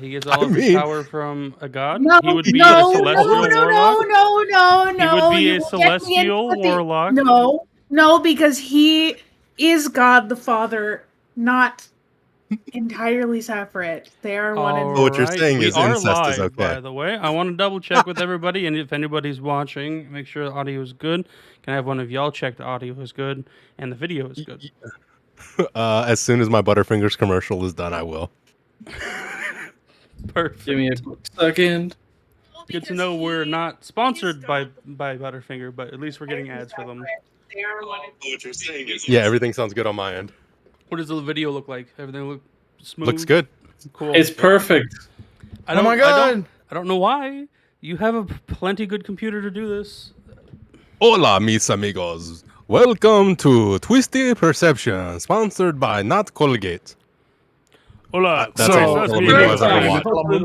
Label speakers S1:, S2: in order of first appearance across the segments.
S1: He gets all of his power from a god.
S2: No,
S1: He would be a
S2: no, no,
S1: celestial
S2: no,
S1: warlock.
S2: no, no,
S1: He would
S2: no.
S1: be
S2: You
S1: a
S2: will get me into
S1: celestial
S2: the
S1: warlock.
S2: no, because he is God the Father, not entirely separate. They are one and
S1: All
S2: the
S3: what you're
S1: right,
S3: saying
S1: we
S3: is
S1: are
S3: incest is
S1: live,
S3: okay.
S1: by the way. I want to double check with everybody, and if anybody's watching, make sure the audio is good. Can I have one of y'all check the audio is good and the video is good?
S3: As soon as my Butterfingers commercial is done, I will.
S1: Perfect.
S4: Give me a quick second.
S1: Good to know we're not sponsored by Butterfinger, but at least we're getting ads for them.
S3: What you're saying is yeah, everything sounds good on my end.
S1: What does the video look like? Everything look smooth?
S3: Looks good.
S1: Cool.
S4: It's perfect.
S1: I don't,
S5: my god!
S1: I don't know why. You have a plenty good computer to do this.
S3: Hola, mis amigos. Welcome to Twisty Perception, sponsored by Not Colgate.
S1: Hola.
S3: That's
S5: So,
S3: all the video I've ever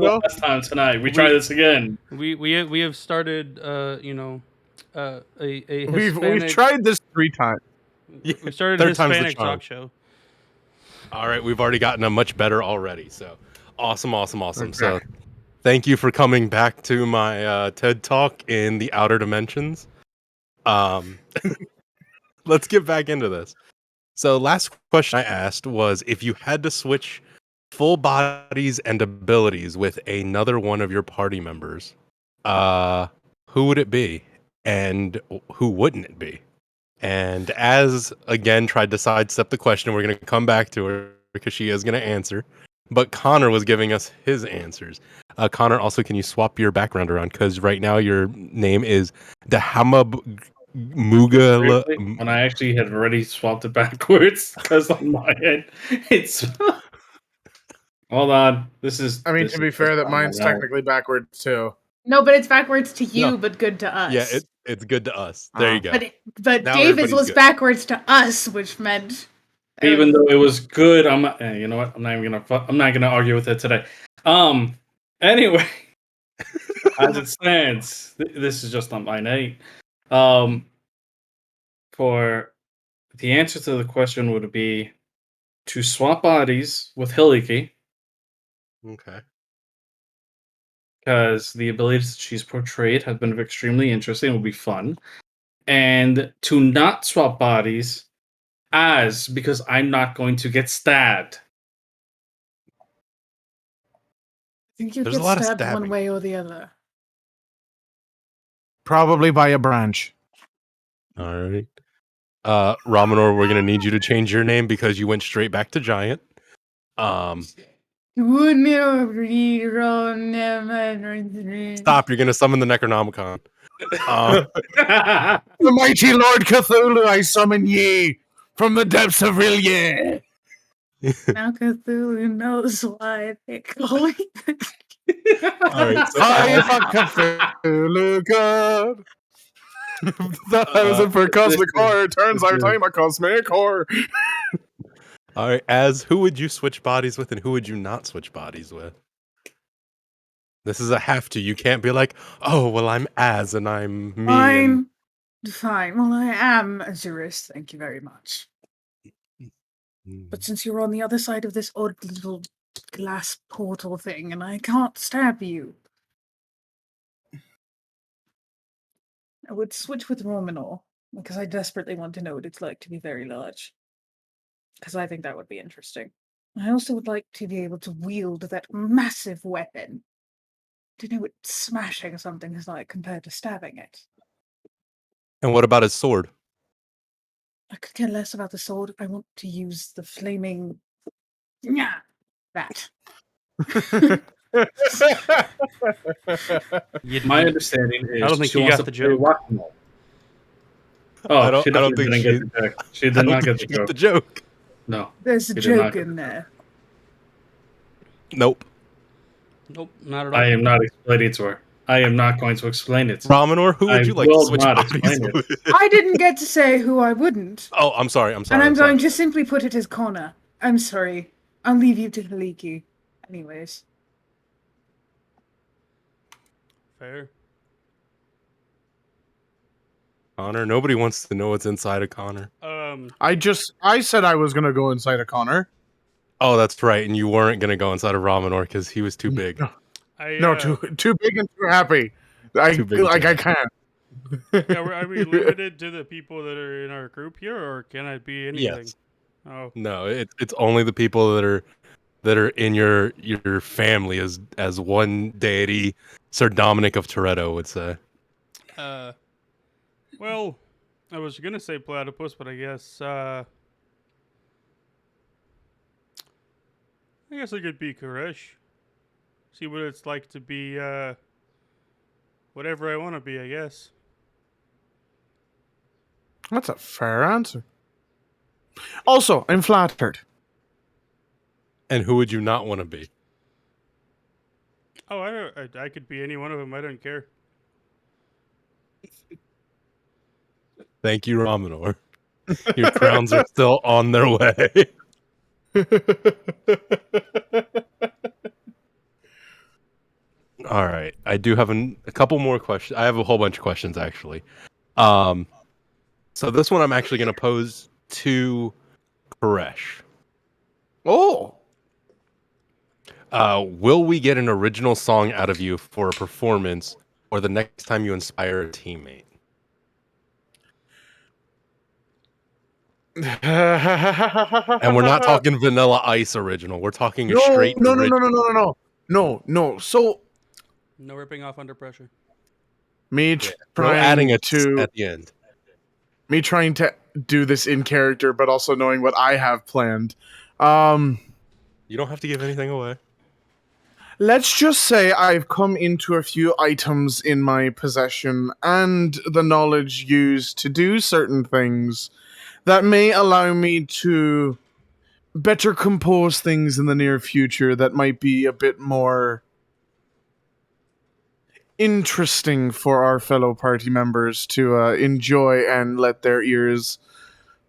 S3: watched.
S4: Last time tonight. We try this again.
S1: We have started a
S5: We've
S1: Hispanic,
S5: tried this 3 times.
S1: we started a
S3: Third time's the
S1: Hispanic
S3: charm.
S1: talk show.
S3: All right, we've already gotten a much better already. So awesome.
S5: Okay.
S3: So thank you for coming back to my TED Talk in the Outer Dimensions. Let's get back into this. So last question I asked was if you had to switch full bodies and abilities with another one of your party members, who would it be? And who wouldn't it be? And as again tried to sidestep the question, we're going to come back to her because she is going to answer. But Connor was giving us his answers. Connor, also, can you swap your background around? Because right now your name is Dahamab Muga.
S4: When I actually had already swapped it backwards, because on my end, it's. Hold on. This is.
S5: I mean, to be fair, that mine's technically backwards too.
S2: No, but it's backwards to you,
S3: No.
S2: but good to us.
S3: Yeah, it's good to us. There you go.
S2: But
S3: Now
S2: Davis
S3: everybody's
S2: was
S3: good.
S2: backwards to us, which meant
S4: Even though it was good, I'm not. You know what? I'm not gonna argue with it today. Anyway, as it stands, this is just on line 8. For the answer to the question would be to swap bodies with Hiliki,
S3: Okay.
S4: because the abilities that she's portrayed have been extremely interesting. It will be fun. And to not swap bodies because I'm not going to get stabbed.
S2: I think you
S3: There's
S2: get
S3: a lot of
S2: stabbed one
S3: stabbing.
S2: way or the other.
S5: Probably by a branch.
S3: All right. Ramonor, we're gonna need you to change your name because you went straight back to Giant. Stop, you're gonna summon the Necronomicon.
S5: The mighty Lord Cthulhu, I summon ye from the depths of Rilye.
S2: Now Cthulhu knows why they call me.
S3: All right, so
S5: I fuck Cthulhu God. That was it for Cosmic Horror. Turns out I'm a Cosmic Horror.
S3: all right, as who would you switch bodies with, and who would you not switch bodies with? This is a have to. You can't be like, oh, well, I'm Az and I'm me. And...
S2: Fine. Well, I am Azurus. Thank you very much. But since you're on the other side of this odd little glass portal thing, and I can't stab you, I would switch with Romanor, because I desperately want to know what it's like to be very large. Because I think that would be interesting. I also would like to be able to wield that massive weapon. To know what smashing something is like compared to stabbing it.
S3: And what about his sword?
S2: I could care less about the sword. I want to use the flaming... Yeah, that.
S4: My understanding is
S1: I don't think
S4: she
S1: you
S4: wants
S1: got
S4: to
S1: the
S4: play
S1: joke.
S4: Whack-A-Mole. Oh,
S3: I don't
S4: she definitely
S3: think
S4: didn't get the joke. She did not get the joke.
S3: The joke.
S4: No.
S2: There's a
S4: She did not
S2: joke
S4: get
S2: in there.
S3: Nope.
S1: Nope, not at all.
S4: I am not explaining to her. I am not going to explain it.
S3: Ramonor, who would
S4: I
S3: you like to
S4: will
S3: switch
S4: not
S3: bodies
S4: explain it.
S3: with?
S2: I didn't get to say who I wouldn't.
S3: Oh, I'm sorry.
S2: And I'm going to simply put it as Connor. I'm sorry. I'll leave you to Kaliki. Anyways.
S1: Fair.
S3: Connor. Nobody wants to know what's inside of Connor.
S5: I said I was gonna go inside of Connor.
S3: Oh, that's right. And you weren't gonna go inside of Ramonor because he was too big.
S5: No, too big and too happy.
S3: Too big and too
S5: I
S3: happy.
S5: can't.
S1: Yeah, are we limited to the people that are in our group here, or can it be anything?
S3: Yes.
S1: Oh,
S3: No, it's only the people that are in your family as one deity, Sir Dominic of Toretto would say.
S1: well, I was gonna say platypus, but I guess I could be Koresh. See what it's like to be whatever I want to be. I guess.
S5: That's a fair answer. Also, I'm flattered.
S3: And who would you not want to be?
S1: Oh, I could be any one of them. I don't care.
S3: Thank you, Ramonor. Your crowns are still on their way. All right. I do have a couple more questions. I have a whole bunch of questions actually. So this one I'm actually going to pose to Koresh.
S5: Oh,
S3: Will we get an original song out of you for a performance or the next time you inspire a teammate? And we're not talking Vanilla Ice original. We're talking a
S5: no,
S3: straight
S5: no, no, no,
S3: original.
S5: no, no, no, no, no. So
S1: No ripping off under pressure.
S5: me
S3: No adding
S5: trying
S3: it
S5: to
S3: at the end.
S5: me trying to do this in character, but also knowing what I have planned. Um,
S3: You don't have to give anything away.
S5: let's just say I've come into a few items in my possession and the knowledge used to do certain things that may allow me to better compose things in the near future that might be a bit more interesting for our fellow party members to enjoy and let their ears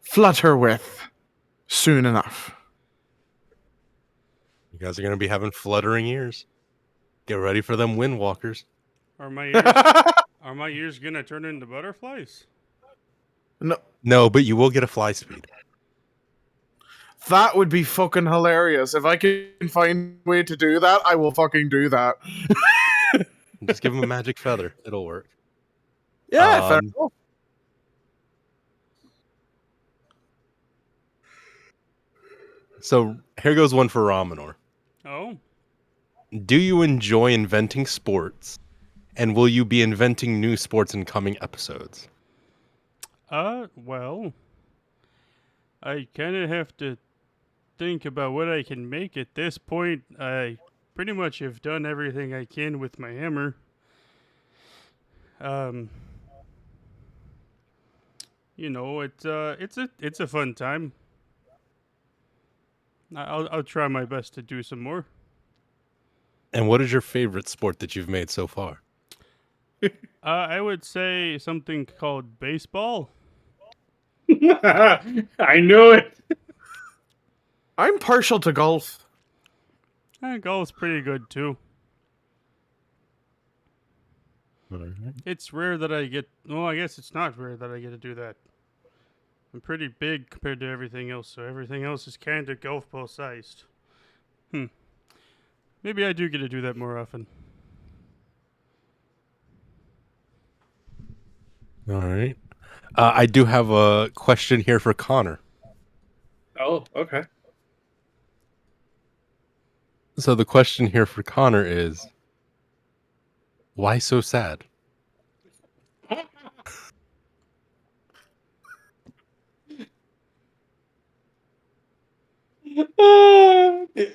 S5: flutter with soon enough.
S3: You guys are going to be having fluttering ears. Get ready for them windwalkers.
S1: Are my ears are my ears gonna turn into butterflies?
S5: No,
S3: No, but you will get a fly speed.
S5: that would be fucking hilarious. If I can find a way to do that, I will fucking do that.
S3: Just give them a magic feather. It'll work.
S5: Yeah, fair
S3: Um,
S5: enough.
S3: So here goes one for Ramonor.
S1: Oh,
S3: Do you enjoy inventing sports? And will you be inventing new sports in coming episodes?
S1: well, I kind of have to think about what I can make at this point. I pretty much have done everything I can with my hammer. Um, it's a fun time. I'll try my best to do some more.
S3: And what is your favorite sport that you've made so far?
S1: I would say something called baseball.
S4: I knew it.
S5: I'm partial to golf.
S1: Golf's pretty good too. It's rare that I get. Well, I guess it's not rare that I get to do that. I'm pretty big compared to everything else, so everything else is kind of golf ball sized. Maybe I do get to do that more often.
S3: All right. I do have a question here for Connor.
S4: Oh, okay.
S3: So the question here for Connor is, why so sad?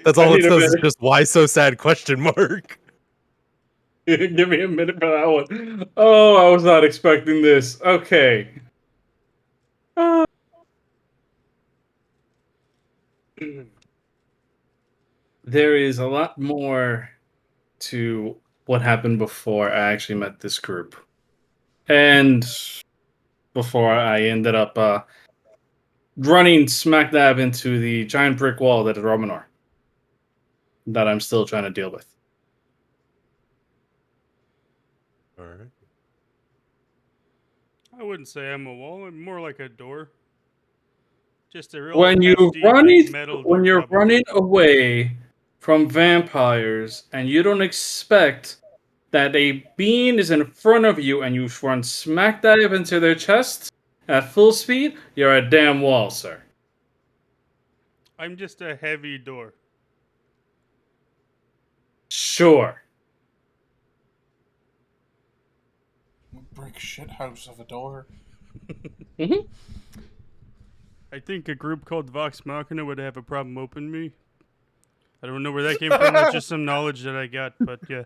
S3: That's all it says is just why so sad question mark.
S4: Give me a minute for that one. Oh, I was not expecting this. Okay. There is a lot more to what happened before I actually met this group. And before I ended up running smack dab into the giant brick wall that is Romanor that I'm still trying to deal with.
S3: All right.
S1: I wouldn't say I'm a wall. I'm more like a door. Just a real nasty big metal door.
S4: when you're
S1: probably.
S4: running away from vampires and you don't expect that a being is in front of you and you run smack dive into their chest at full speed, you're a damn wall, sir.
S1: I'm just a heavy door.
S4: Sure.
S5: Brick shit house of a door.
S1: I think a group called Vox Machina would have a problem opening me. I don't know where that came from. That's just some knowledge that I got, but yeah.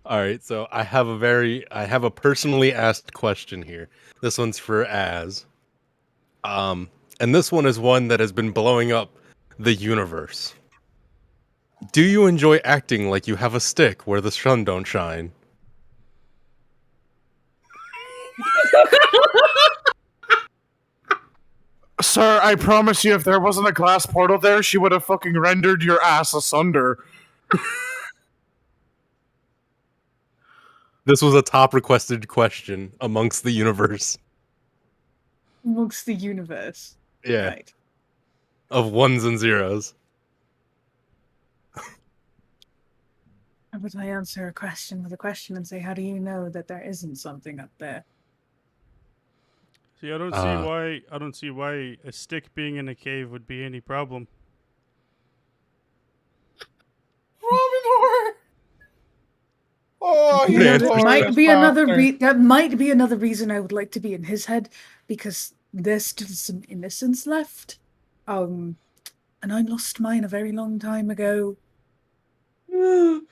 S3: All right, so I have a personally asked question here. This one's for Az. And this one is one that has been blowing up the universe. Do you enjoy acting like you have a stick where the sun don't shine?
S5: Sir, I promise you, if there wasn't a glass portal there, she would have fucking rendered your ass asunder.
S3: This was a top requested question amongst the universe.
S2: Amongst the universe.
S3: Yeah,
S2: Right.
S3: of ones and zeros.
S2: How would I answer a question with a question and say, how do you know that there isn't something up there?
S1: See, I don't see why a stick being in a cave would be any problem.
S5: Romanor! Oh,
S3: You
S5: he's
S3: know,
S2: That
S3: Notorious
S2: might be another
S5: bastard.
S2: that might be another reason I would like to be in his head, because there's still some innocence left. And I lost mine a very long time ago.
S4: I'm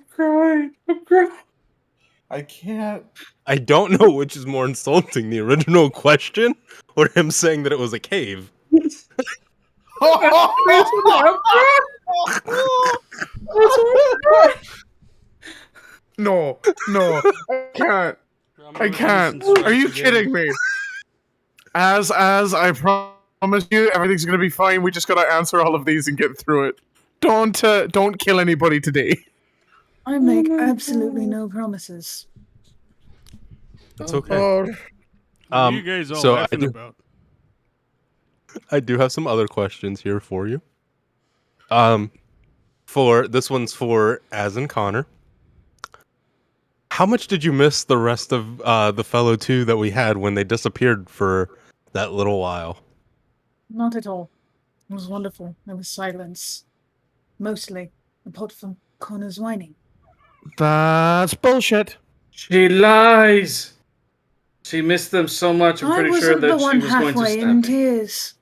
S4: crying. I'm crying.
S5: I can't.
S3: I don't know which is more insulting, the original question or him saying that it was a cave.
S5: No, I can't. I can't. Are you kidding me? As I promise you, everything's gonna be fine. We just gotta answer all of these and get through it. Don't kill anybody today.
S2: I make absolutely no promises.
S3: It's okay.
S5: Oh,
S1: What are you guys all
S3: so
S1: laughing about?
S3: I do have some other questions here for you. For this one's for Az and Connor. How much did you miss the rest of the fellow two that we had when they disappeared for that little while?
S2: Not at all. It was wonderful. There was silence. Mostly, apart from Connor's whining.
S5: that's bullshit.
S4: She lies. She missed them so much. I'm
S2: I
S4: pretty
S2: wasn't
S4: sure
S2: the
S4: that she
S2: one
S4: was going to
S2: halfway
S4: stab
S2: in
S4: me.
S2: tears.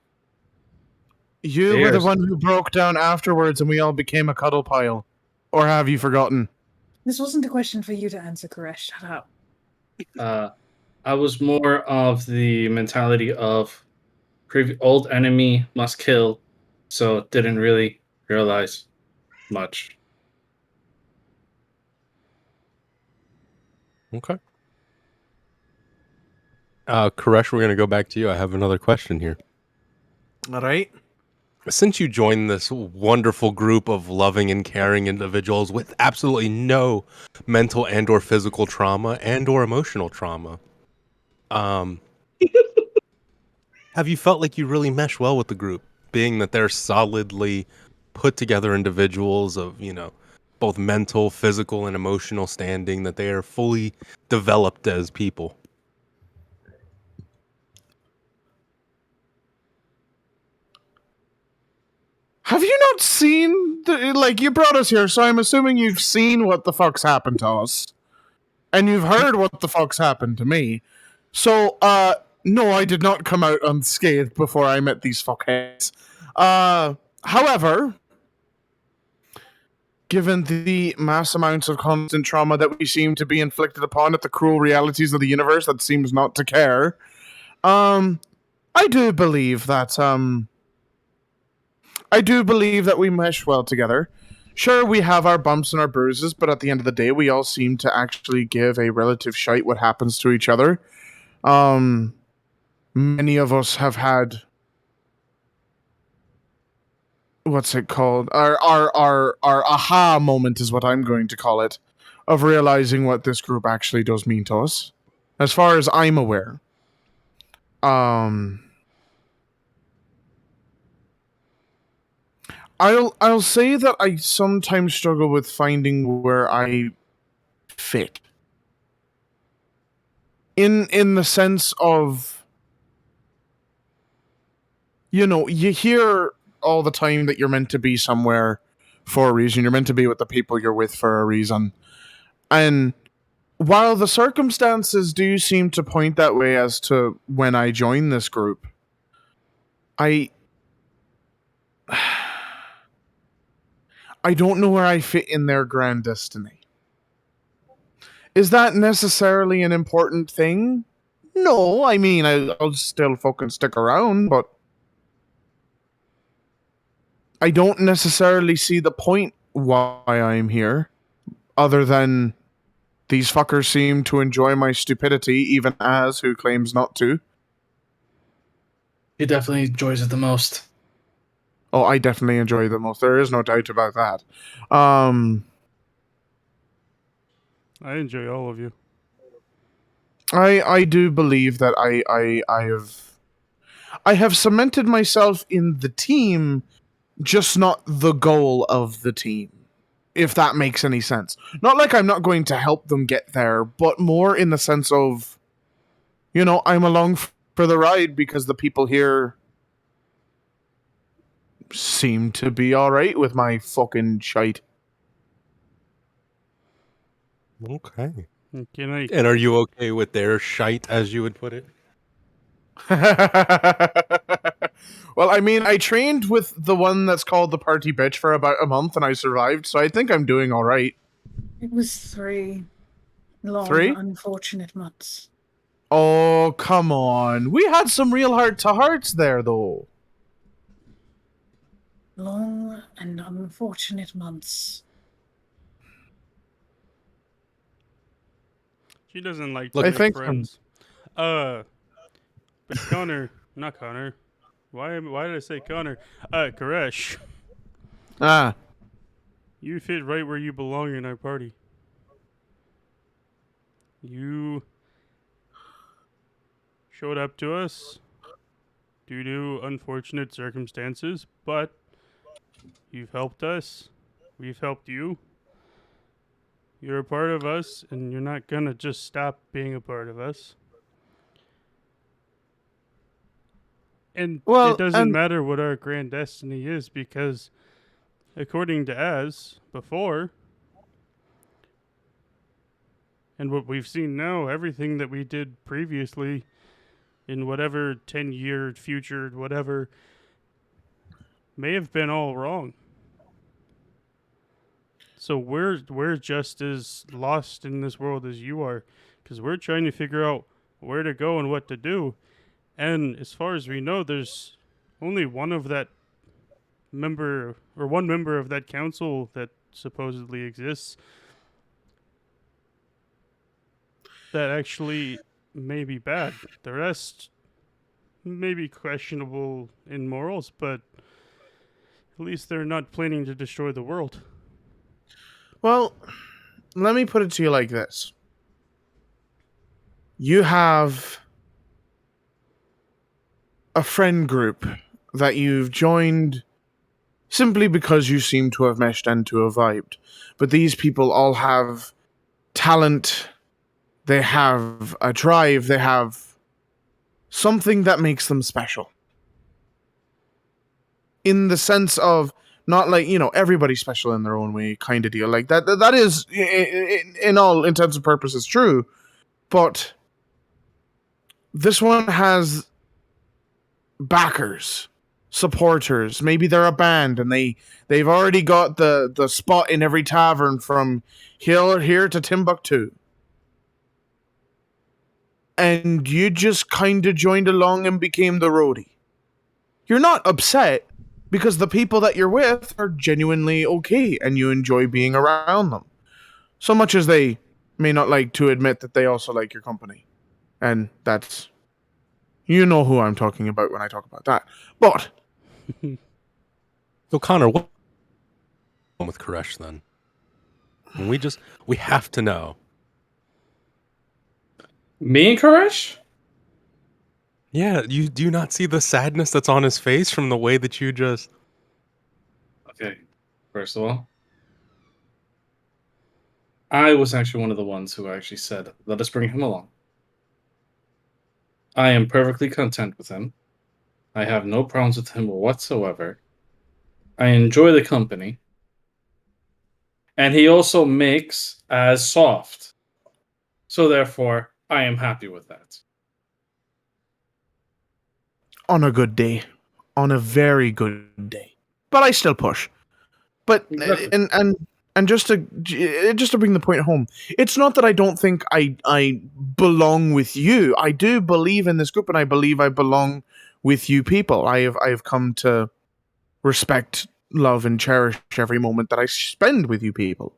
S5: You were the
S4: Cheers.
S5: one who broke down afterwards and we all became a cuddle pile. Or have you forgotten?
S2: This wasn't a question for you to answer, Koresh. Shut up.
S4: I was more of the mentality of old enemy must kill, so didn't really realize much.
S3: Okay. Koresh, we're going to go back to you. I have another question here.
S5: All right.
S3: Since you joined this wonderful group of loving and caring individuals with absolutely no mental and or physical trauma and or emotional trauma, have you felt like you really mesh well with the group, being that they're solidly put together individuals of, both mental, physical, and emotional standing, that they are fully developed as people?
S5: Have you not seen you brought us here, so I'm assuming you've seen what the fuck's happened to us. And you've heard what the fuck's happened to me. So, no, I did not come out unscathed before I met these fuckheads. However, given the mass amounts of constant trauma that we seem to be inflicted upon at the cruel realities of the universe that seems not to care, I do believe that, we mesh well together. Sure, we have our bumps and our bruises, but at the end of the day, we all seem to actually give a relative shite what happens to each other. Many of us have had, what's it called? Our aha moment is what I'm going to call it, of realizing what this group actually does mean to us, as far as I'm aware. um I'll say that I sometimes struggle with finding where I fit. In the sense of, you hear all the time that you're meant to be somewhere for a reason. You're meant to be with the people you're with for a reason. And while the circumstances do seem to point that way as to when I joined this group, I I don't know where I fit in their grand destiny. Is that necessarily an important thing? No, I mean, I'll still fucking stick around, but I don't necessarily see the point why I'm here, other than these fuckers seem to enjoy my stupidity, even as who claims not to.
S4: He definitely enjoys it the most.
S5: Oh, I definitely enjoy the most. There is no doubt about that. Um,
S1: I enjoy all of you.
S5: I do believe that I have cemented myself in the team, just not the goal of the team. If that makes any sense. Not like I'm not going to help them get there, but more in the sense of, I'm along for the ride because the people here seem to be alright with my fucking shite.
S3: Okay.
S1: Can I?
S3: And are you okay with their shite, as you would put it?
S5: Well, I mean, I trained with the one that's called the party bitch for about a month and I survived, so I think I'm doing alright.
S2: It was 3 long,
S5: 3?
S2: unfortunate months.
S5: Oh, come on. We had some real heart-to-hearts there, though.
S2: Long and unfortunate months.
S1: She doesn't like
S3: Look,
S1: to
S5: I
S1: make
S5: think
S1: friends. But Connor, not Connor. Why did I say Connor? Koresh,
S5: Ah,
S1: you fit right where you belong in our party. You showed up to us due to unfortunate circumstances, but you've helped us. We've helped you. You're a part of us, and you're not gonna just stop being a part of us. And
S5: well,
S1: it doesn't
S5: and
S1: matter what our grand destiny is because, according to Az, before, and what we've seen now, everything that we did previously in whatever 10-year future, whatever, may have been all wrong. So we're just as lost in this world as you are, because we're trying to figure out where to go and what to do. And as far as we know, there's only one of that member, or one member of that council that supposedly exists, that actually may be bad. The rest may be questionable in morals, but at least they're not planning to destroy the world.
S5: well, let me put it to you like this. You have a friend group that you've joined simply because you seem to have meshed and to have vibed. But these people all have talent, they have a drive, they have something that makes them special. In the sense of not like, everybody's special in their own way kind of deal. Like that is in all intents and purposes true. But this one has backers, supporters. Maybe they're a band and they've already got the spot in every tavern from here to Timbuktu. And you just kind of joined along and became the roadie. You're not upset because the people that you're with are genuinely okay and you enjoy being around them. So much as they may not like to admit that they also like your company. And that's, you know who I'm talking about when I talk about that. But
S3: So Connor, what with Koresh then? And we have to know.
S4: Me and Koresh?
S3: Yeah, you do not see the sadness that's on his face from the way that you just.
S4: Okay, first of all, I was actually one of the ones who actually said, let us bring him along. I am perfectly content with him. I have no problems with him whatsoever. I enjoy the company. And he also makes as soft. So therefore, I am happy with that.
S5: On a good day. On a very good day. But I still push. But
S4: Exactly.
S5: and just to bring the point home, it's not that I don't think I belong with you. I do believe in this group, and I believe I belong with you people. I have come to respect, love, and cherish every moment that I spend with you people.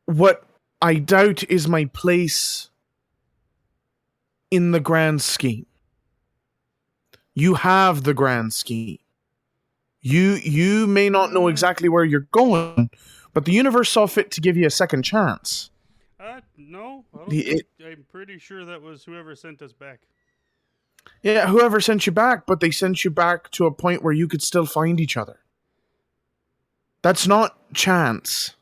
S5: What I doubt is my place in the grand scheme. You have the grand scheme. You may not know exactly where you're going, but the universe saw fit to give you a second chance.
S1: No, I don't
S5: It-
S1: think. I'm pretty sure that was whoever sent us back.
S5: yeah, whoever sent you back, but they sent you back to a point where you could still find each other. That's not chance.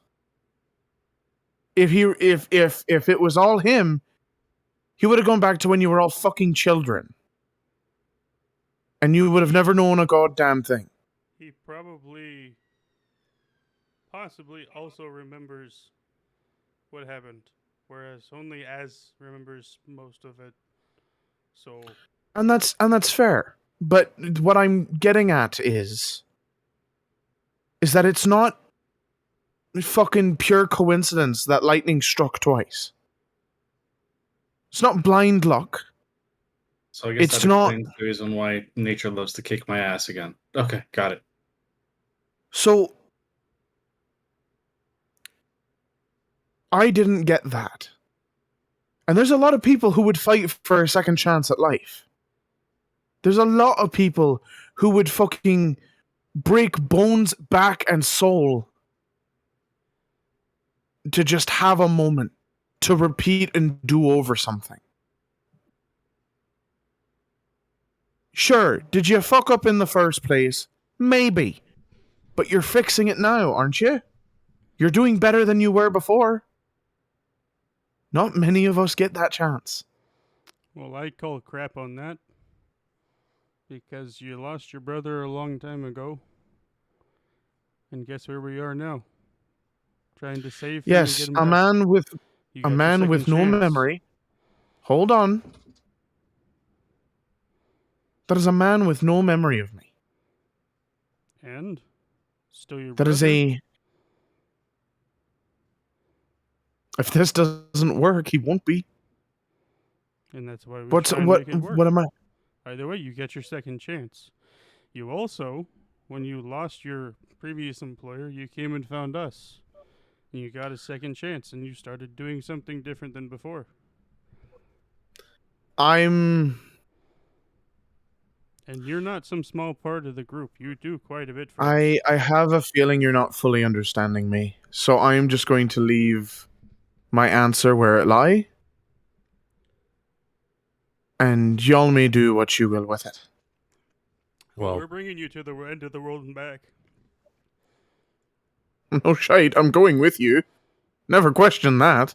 S5: If it was all him, he would have gone back to when you were all fucking children. And you would have never known a goddamn thing.
S1: He probably, possibly also remembers what happened, whereas only Az remembers most of it. So
S5: And that's fair. But what I'm getting at is that it's not fucking pure coincidence that lightning struck twice. It's not blind luck.
S4: So I guess
S5: It's
S4: that
S5: not.
S4: explains the reason why nature loves to kick my ass again. Okay, got it.
S5: So I didn't get that. And there's a lot of people who would fight for a second chance at life. There's a lot of people who would fucking break bones, back, and soul to just have a moment to repeat and do over something. Sure, did you fuck up in the first place? Maybe. But you're fixing it now, aren't you? You're doing better than you were before. Not many of us get that chance.
S1: well, I call crap on that because you lost your brother a long time ago, and guess where we are now? Trying to save him and get
S5: Yes,
S1: him
S5: a
S1: back.
S5: man with
S1: You
S5: a
S1: got your
S5: man
S1: second
S5: with no
S1: chance.
S5: memory. Hold on. That is a man with no memory of me.
S1: And still your
S5: That
S1: brother.
S5: is a. If this doesn't work, he won't be.
S1: And that's why we
S5: What's
S1: try and
S5: what?
S1: make it work.
S5: What am I?
S1: Either way, you get your second chance. You also, when you lost your previous employer, you came and found us. And you got a second chance, and you started doing something different than before.
S5: I'm.
S1: And you're not some small part of the group. You do quite a bit for us.
S5: I have a feeling you're not fully understanding me, so I'm just going to leave my answer where it lie, and y'all may do what you will with it.
S1: Well,
S3: Well,
S1: we're bringing you to the end of the world and back.
S5: No shite, I'm going with you. Never question that.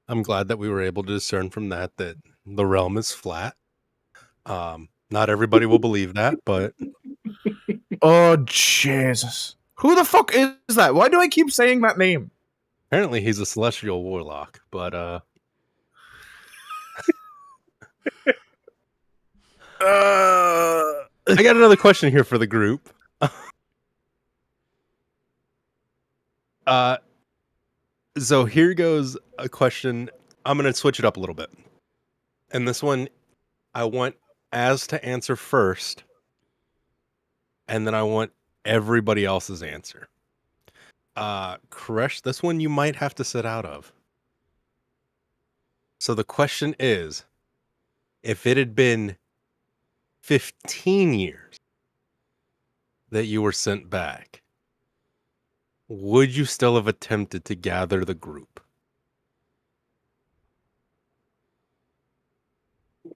S3: I'm glad that we were able to discern from that the realm is flat. Not everybody will believe that, but
S5: Oh Jesus! Who the fuck is that? Why do I keep saying that name?
S3: apparently he's a celestial warlock. But I got another question here for the group. So here goes a question. I'm going to switch it up a little bit. And this one, I want Az to answer first, and then I want everybody else's answer. Koresh, this one you might have to sit out of. So the question is, if it had been 15 years that you were sent back, would you still have attempted to gather the group?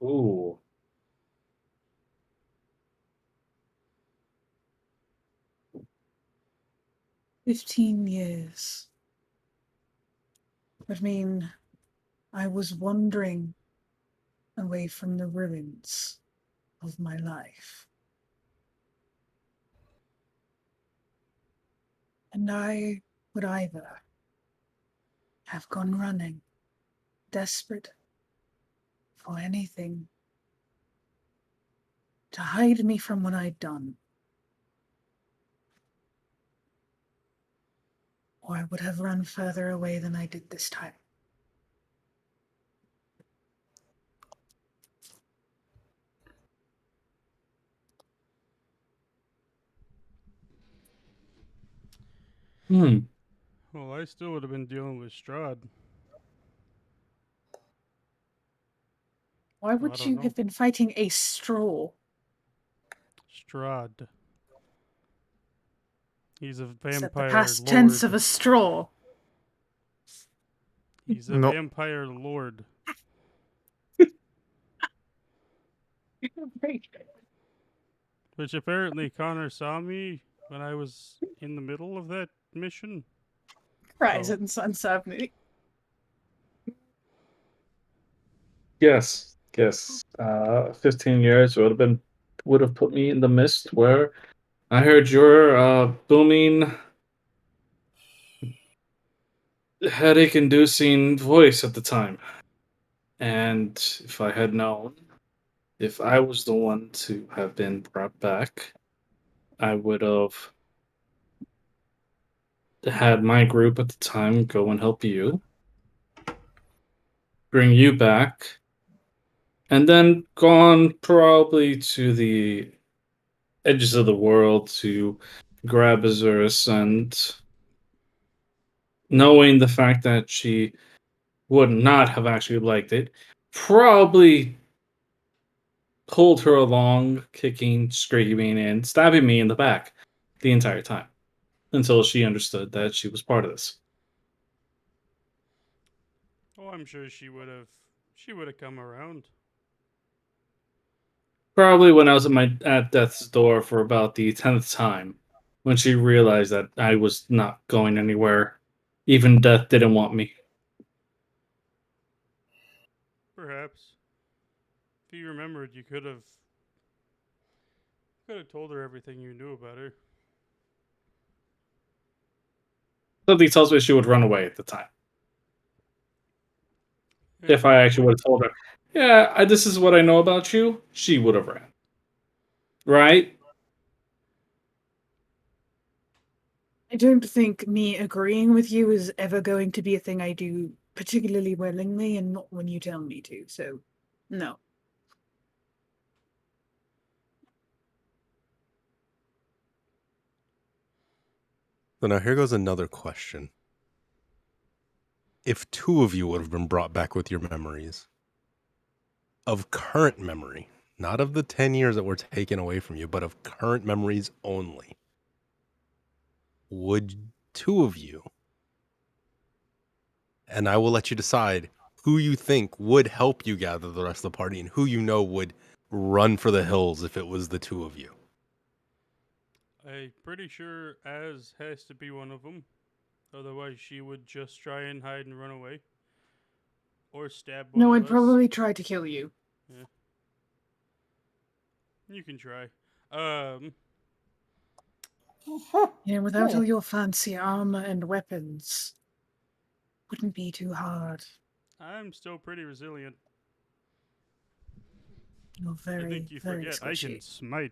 S4: Ooh.
S2: 15 years. I mean, I was wandering away from the ruins of my life. And I would either have gone running, desperate for anything to hide me from what I'd done, or I would have run further away than I did this time.
S4: Hmm.
S1: Well, I still would have been dealing with Strahd.
S2: Why
S1: I
S2: would
S1: don't
S2: you
S1: know.
S2: have been fighting a straw?
S1: Strahd. He's a
S2: Is that the
S1: vampire
S2: past
S1: lord.
S2: tense of a straw?
S1: He's a
S5: Nope.
S1: vampire lord. Which apparently Connor saw me when I was in the middle of that mission.
S2: Rise
S1: So-
S2: and Sun Subney.
S4: Yes. 15 years would have put me in the mist where I heard your booming, headache-inducing voice at the time. And if I had known, if I was the one to have been brought back, I would have had my group at the time go and help you, bring you back, and then gone probably to the edges of the world to grab Azurus, and knowing the fact that she would not have actually liked it, probably pulled her along, kicking, screaming, and stabbing me in the back the entire time until she understood that she was part of this.
S1: Oh, I'm sure she would have. She would have come around.
S4: Probably when I was at death's door for about the 10th time, when she realized that I was not going anywhere. Even death didn't want me.
S1: Perhaps. If you remembered, you could have told her everything you knew about her.
S4: Something tells me she would run away at the time.
S1: Yeah,
S4: If I actually
S1: probably.
S4: would have told her, yeah, this is what I know about you, she would have ran. Right?
S2: I don't think me agreeing with you is ever going to be a thing I do particularly willingly, and not when you tell me to, so no.
S3: So now here goes another question. If two of you would have been brought back with your memories of current memory, not of the 10 years that were taken away from you, but of current memories only, would two of you, and I will let you decide who you think would help you gather the rest of the party and who you know would run for the hills if it was the two of you.
S1: I'm pretty sure Az has to be one of them. Otherwise, she would just try and hide and run away. Or stab one
S2: No,
S1: of
S2: I'd
S1: us.
S2: probably try to kill you.
S1: Yeah. You can try.
S2: Without all your fancy armor and weapons, wouldn't be too hard.
S1: I'm still pretty resilient.
S2: You're
S1: I
S2: very,
S1: think you
S2: very
S1: forget I can
S2: squishy.
S1: smite.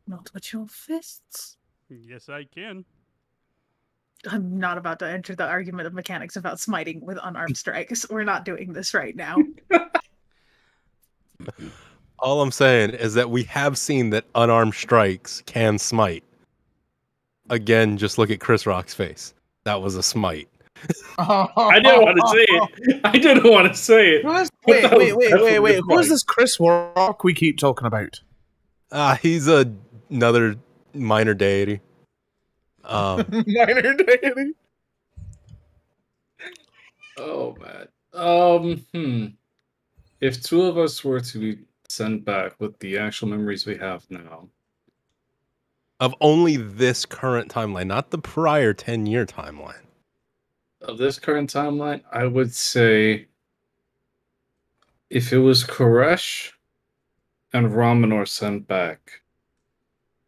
S2: Not with your fists.
S1: Yes, I can.
S2: I'm not about to enter the argument of mechanics about smiting with unarmed strikes. We're not doing this right now.
S3: All I'm saying is that we have seen that unarmed strikes can smite. Again, just look at Chris Rock's face. That was a smite.
S4: I didn't want to say it. I didn't want to say it. But that was definitely a
S5: Who's
S4: fight.
S5: this Chris Rock we keep talking about?
S3: He's another minor deity.
S5: Minor deity.
S4: Oh man. If two of us were to be sent back with the actual memories we have now,
S3: Of only this current timeline, not the prior 10-year timeline.
S4: of this current timeline, I would say if it was Koresh and Ramanor sent back,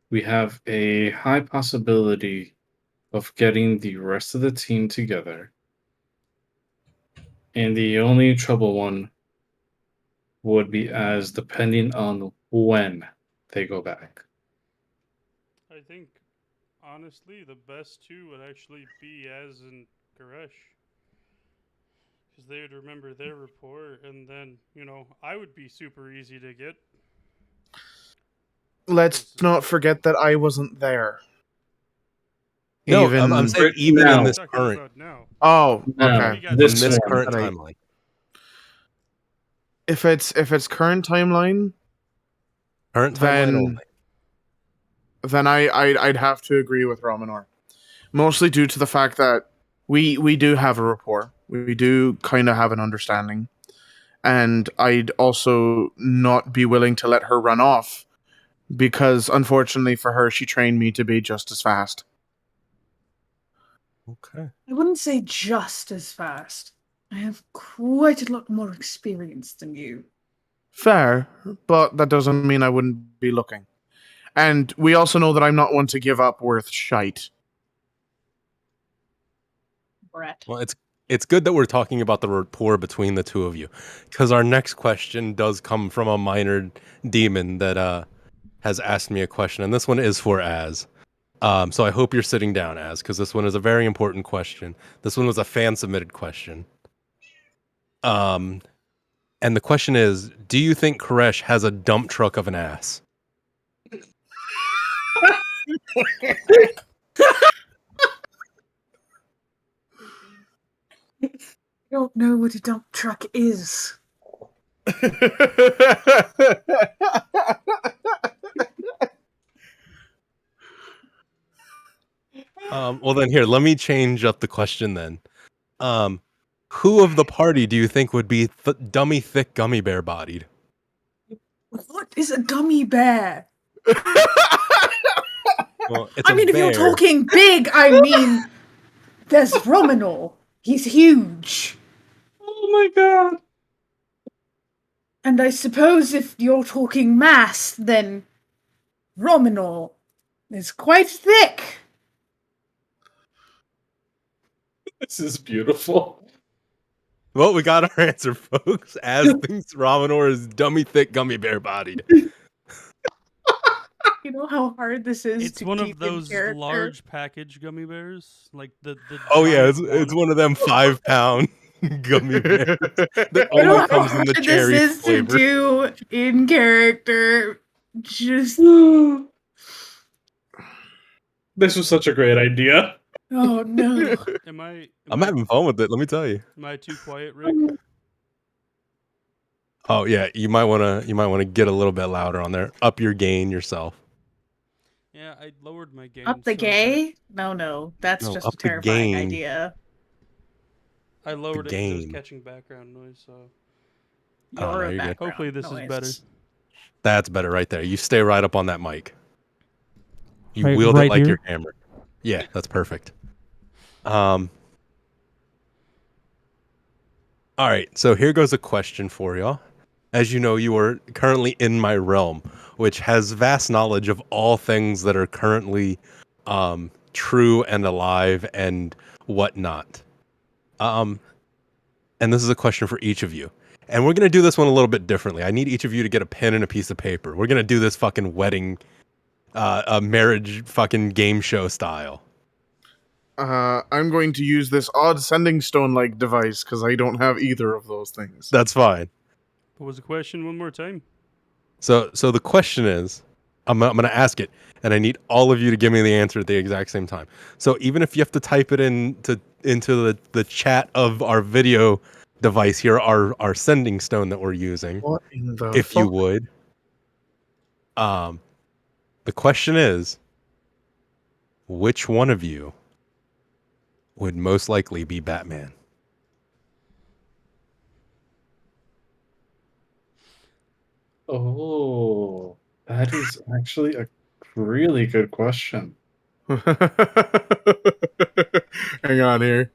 S4: we have a high possibility of getting the rest of the team together. And the only trouble one would be as depending on when they go back.
S1: I think, honestly, the best two would actually be Az and Goresh. Because they would remember their rapport, and then, I would be super easy to get.
S5: Let's not forget that I wasn't there.
S3: No,
S5: Even
S3: I'm saying
S4: Right
S3: even
S4: now.
S3: in this
S1: Talking
S3: current,
S1: about now.
S5: oh,
S4: Now,
S5: okay.
S1: got
S4: this
S3: from this
S4: one.
S3: current
S5: Right.
S3: timeline.
S5: If it's current timeline,
S3: Current timeline
S5: then
S3: only.
S5: I'd have to agree with Romanor, mostly due to the fact that we do have a rapport. We do kind of have an understanding, and I'd also not be willing to let her run off because, unfortunately for her, she trained me to be just as fast.
S3: Okay.
S2: I wouldn't say just as fast. I have quite a lot more experience than you.
S5: Fair, but that doesn't mean I wouldn't be looking. And we also know that I'm not one to give up worth shite.
S2: Brett.
S3: Well, it's good that we're talking about the rapport between the two of you, because our next question does come from a minor demon that has asked me a question, and this one is for Az. So I hope you're sitting down, Az, because this one is a very important question. This one was a fan submitted question. And the question is, do you think Koresh has a dump truck of an ass?
S2: I don't know what a dump truck is.
S3: Well, then here, let me change up the question then. Who of the party do you think would be dummy thick gummy bear bodied?
S2: What is a gummy bear?
S3: Well, it's
S2: I mean,
S3: a
S2: if you're
S3: bear.
S2: talking big, I mean, there's Romanol. He's huge.
S4: Oh my god.
S2: And I suppose if you're talking mass, then Romanol is quite thick.
S4: This is beautiful.
S3: Well, we got our answer, folks. Az thinks Ramanor is dummy thick gummy bear bodied.
S2: You know how hard this is
S1: It's
S2: to
S1: one
S2: keep
S1: of
S2: in
S1: those
S2: character?
S1: large package gummy bears, like the
S3: Oh yeah,
S1: giant
S3: it's one of them 5-pound gummy bears that
S2: You know
S3: only
S2: how
S3: comes in the
S2: hard this
S3: cherry
S2: is to
S3: flavor.
S2: do in character. Just
S4: This was such a great idea.
S2: oh no.
S1: Am I?
S3: I'm having fun with it. Let me tell you.
S1: Am I too quiet, Rick?
S3: Oh yeah, you might wanna get a little bit louder on there. Up your gain yourself.
S1: Yeah, I lowered my gain.
S2: Up the
S1: so that
S2: gay? No, that's
S3: No,
S2: just
S3: up
S2: a
S3: the
S2: terrifying
S3: gain.
S2: idea.
S1: I lowered it because it was
S3: gain.
S1: catching background noise. So
S3: Oh,
S2: You're
S3: no,
S2: a
S3: you're good.
S2: background
S1: hopefully this is better.
S2: noise.
S3: That's better right there. You stay right up on that mic. You
S6: Right-
S3: wield it
S6: right
S3: like
S6: here?
S3: your hammer. Yeah, that's perfect. All right, so here goes a question for y'all. As you know, you are currently in my realm, which has vast knowledge of all things that are currently true and alive and whatnot. And this is a question for each of you. And we're gonna do this one a little bit differently. I need each of you to get a pen and a piece of paper. We're gonna do this fucking wedding, a marriage fucking game show style.
S5: I'm going to use this odd sending stone like device because I don't have either of those things.
S3: That's fine.
S1: What was the question one more time?
S3: So the question is, I'm gonna ask it, and I need all of you to give me the answer at the exact same time. So even if you have to type it into the chat of our video device here, our sending stone that we're using,
S5: What in the
S3: if you
S5: fuck?
S3: would. The question is, which one of you would most likely be Batman?
S4: Oh, that is actually a really good question.
S5: Hang on here.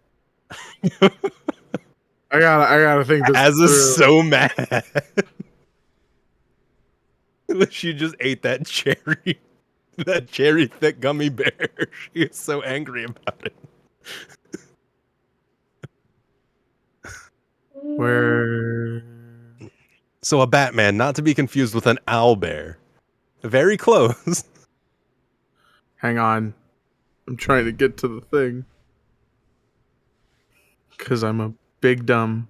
S5: I gotta think this
S3: Az is
S5: through.
S3: so mad. She just ate that cherry thick gummy bear. She is so angry about it.
S5: Where?
S3: So a Batman, not to be confused with an owlbear. Very close.
S5: Hang on. I'm trying to get to the thing. Cause I'm a big dumb.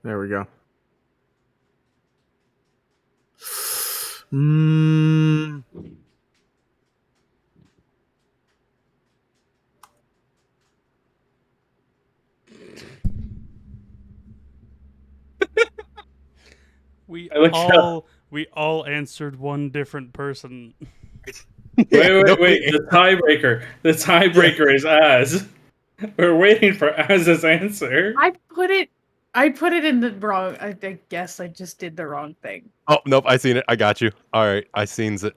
S5: There we go. Mm,
S1: We
S4: I like how-
S1: all answered one different person.
S3: Yeah,
S4: Wait. The tiebreaker. The tiebreaker is Az. We're waiting for Az's answer.
S2: I put it in the wrong. I guess I just did the wrong thing.
S3: Oh, nope, I seen it. I got you. All right, I seen it.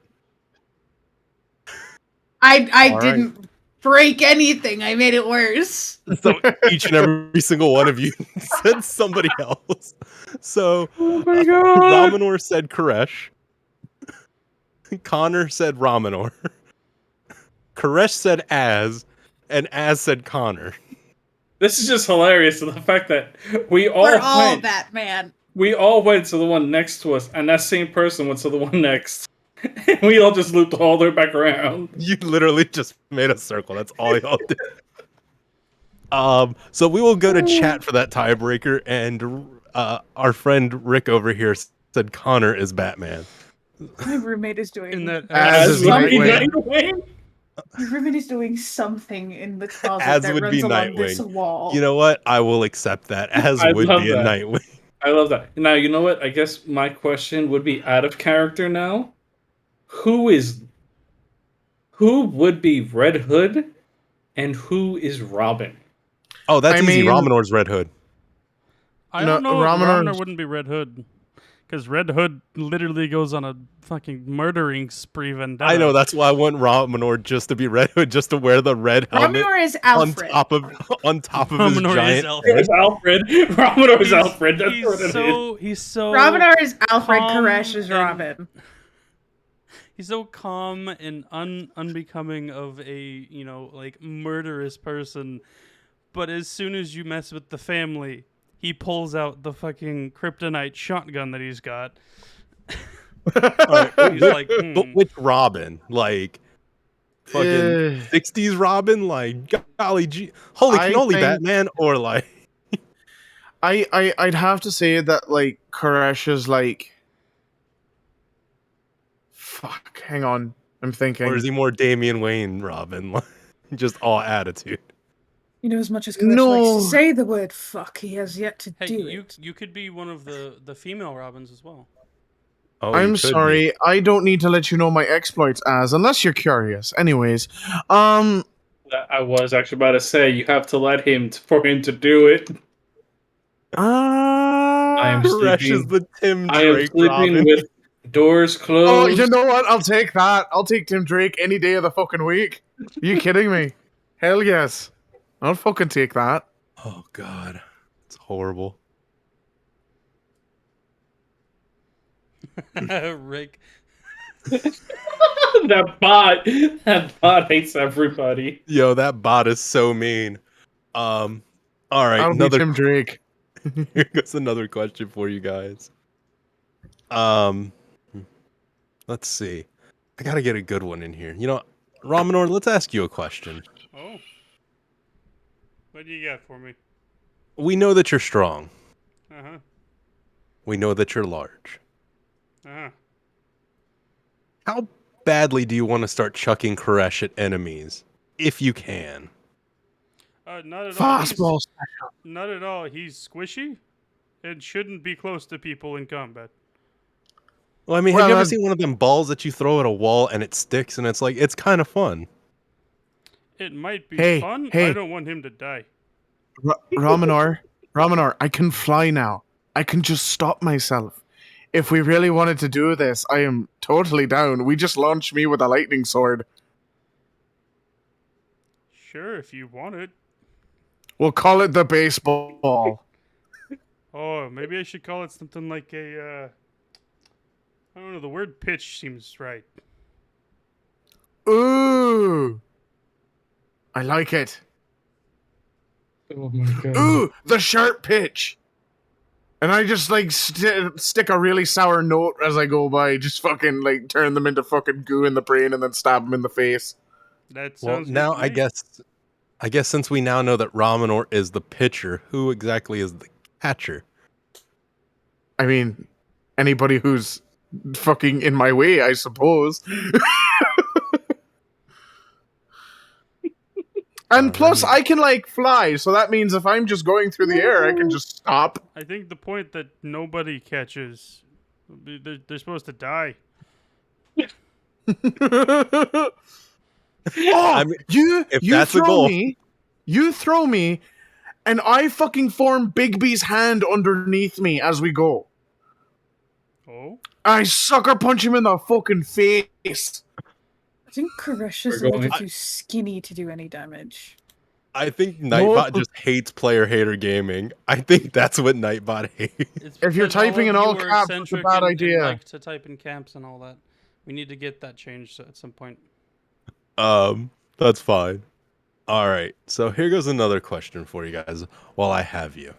S2: I
S3: All right.
S2: didn't break anything. I made it worse.
S3: So each and every single one of you said somebody else. So
S4: Oh my god!
S3: Ramanor said Koresh. Connor said Ramanor. Koresh said Az, and Az said Connor.
S4: This is just hilarious. The fact that we all
S2: We're all
S4: went.
S2: Batman.
S4: We all went to the one next to us, and that same person went to the one next. And we all just looped all the way back around.
S3: You literally just made a circle. That's all y'all did. So we will go to chat for that tiebreaker, and our friend Rick over here said Connor is Batman.
S2: My roommate is doing.
S1: In that
S5: Az is Nightwing.
S2: My roommate is doing something in the closet
S3: Az
S2: that
S3: would
S2: runs
S3: be
S2: along this
S3: Nightwing.
S2: wall.
S3: You know what? I will accept that. Az
S4: I
S3: would
S4: love
S3: be a
S4: that.
S3: Nightwing.
S4: I love that. Now, you know what? I guess my question would be out of character now. Who would be Red Hood and who is Robin?
S3: Oh, that's
S5: I
S3: easy.
S5: mean-
S3: Ramonor's Red Hood.
S1: I
S5: No,
S1: don't know.
S5: Ramanor-
S1: Ramanor wouldn't be Red Hood, because Red Hood literally goes on a fucking murdering spree vendetta.
S3: I know. That's why I want Ramonor just to be Red Hood, just to wear the red helmet
S2: Ramanor is
S3: on
S2: Alfred.
S3: top of his
S1: Ramanor is
S3: giant
S1: Alfred.
S3: head.
S4: It's Alfred. Ramador is Alfred. That's
S1: he's
S4: what it is.
S1: He's so
S2: Ramanor is Alfred.
S1: calm
S2: Koresh is
S1: and-
S2: Robin.
S1: He's so calm and unbecoming of a, like, murderous person. But as soon as you mess with the family, he pulls out the fucking kryptonite shotgun that he's got. He's like,
S3: But which Robin? Like fucking
S5: Eh,
S3: 60s Robin? Like golly gee, holy
S5: I
S3: cannoli
S5: think-
S3: Batman? Or like
S5: I'd have to say that like Koresh is like. Fuck. Hang on. I'm thinking.
S3: or is he more Damian Wayne Robin? Like, just all attitude.
S2: You know, as much as Koresh likes
S5: No.
S2: to say the word fuck, he has yet to
S1: hey,
S2: do
S1: you
S2: it.
S1: you could be one of the female Robins as well.
S3: Oh, you
S5: I'm
S3: could be.
S5: sorry. I don't need to let you know my exploits, as unless you're curious. Anyways,
S4: I was actually about to say you have to let him for him to do it. I am
S3: Koresh is
S4: sleeping.
S3: the Tim
S4: I am
S3: Drake
S4: sleeping
S3: Robin.
S4: with doors
S5: Oh,
S4: closed.
S5: you know what? I'll take that. I'll take Tim Drake any day of the fucking week. Are you kidding me? Hell yes. I'll fucking take that.
S3: Oh god. It's horrible.
S1: Rick.
S4: That bot hates everybody.
S3: Yo, that bot is so mean. All right,
S5: I'll be
S3: another
S5: Tim Drake.
S3: Here goes another question for you guys. Let's see. I gotta get a good one in here. You know, Ramanor, let's ask you a question.
S1: Oh. What do you got for me?
S3: We know that you're strong.
S1: Uh-huh.
S3: We know that you're large.
S1: Uh-huh.
S3: How badly do you want to start chucking Koresh at enemies? If you can.
S1: Not at all.
S5: Fastball.
S1: Not at all. He's squishy and shouldn't be close to people in combat.
S3: Well, I mean,
S5: Well,
S3: have you ever seen one of them balls that you throw at a wall and it sticks and it's like, it's kind of fun.
S1: It might be
S5: Hey,
S1: fun.
S5: hey.
S1: I don't want him to die.
S5: Ramanor, I can fly now. I can just stop myself. If we really wanted to do this, I am totally down. We just launched me with a lightning sword.
S1: Sure, if you want it.
S5: We'll call it the baseball.
S1: Oh, maybe I should call it something like a, I don't know, the word pitch seems right.
S5: Ooh. I like it.
S4: Oh my god.
S5: Ooh, the sharp pitch. And I just like stick a really sour note as I go by, just fucking like turn them into fucking goo in the brain and then stab them in the face.
S1: That
S3: Well,
S1: sounds
S3: now
S1: good to me.
S3: I guess since we now know that Ramanor is the pitcher, who exactly is the catcher?
S5: I mean, anybody who's fucking in my way, I suppose. And plus,
S3: Alrighty.
S5: I can like fly, so that means if I'm just going through the air, I can just stop.
S1: I think the point that nobody catches, they're supposed to die.
S5: Oh,
S3: I mean,
S5: you
S3: if that's the goal.
S5: you throw me, and I fucking form Bigby's hand underneath me as we go.
S1: Oh?
S5: I sucker punch him in the fucking face.
S2: I think Koresh is
S4: We're
S2: a little
S4: going-
S2: too skinny to do any damage.
S3: I think Nightbot
S5: No.
S3: just hates player hater gaming. I think that's what Nightbot hates.
S1: It's
S5: If you're
S1: because all
S5: typing
S1: of
S5: in all
S1: you are
S5: caps, it's a
S1: eccentric
S5: bad
S1: and
S5: idea.
S1: like to type in camps and all that. We need to get that changed at some point.
S3: That's fine. All right. So here goes another question for you guys while I have you.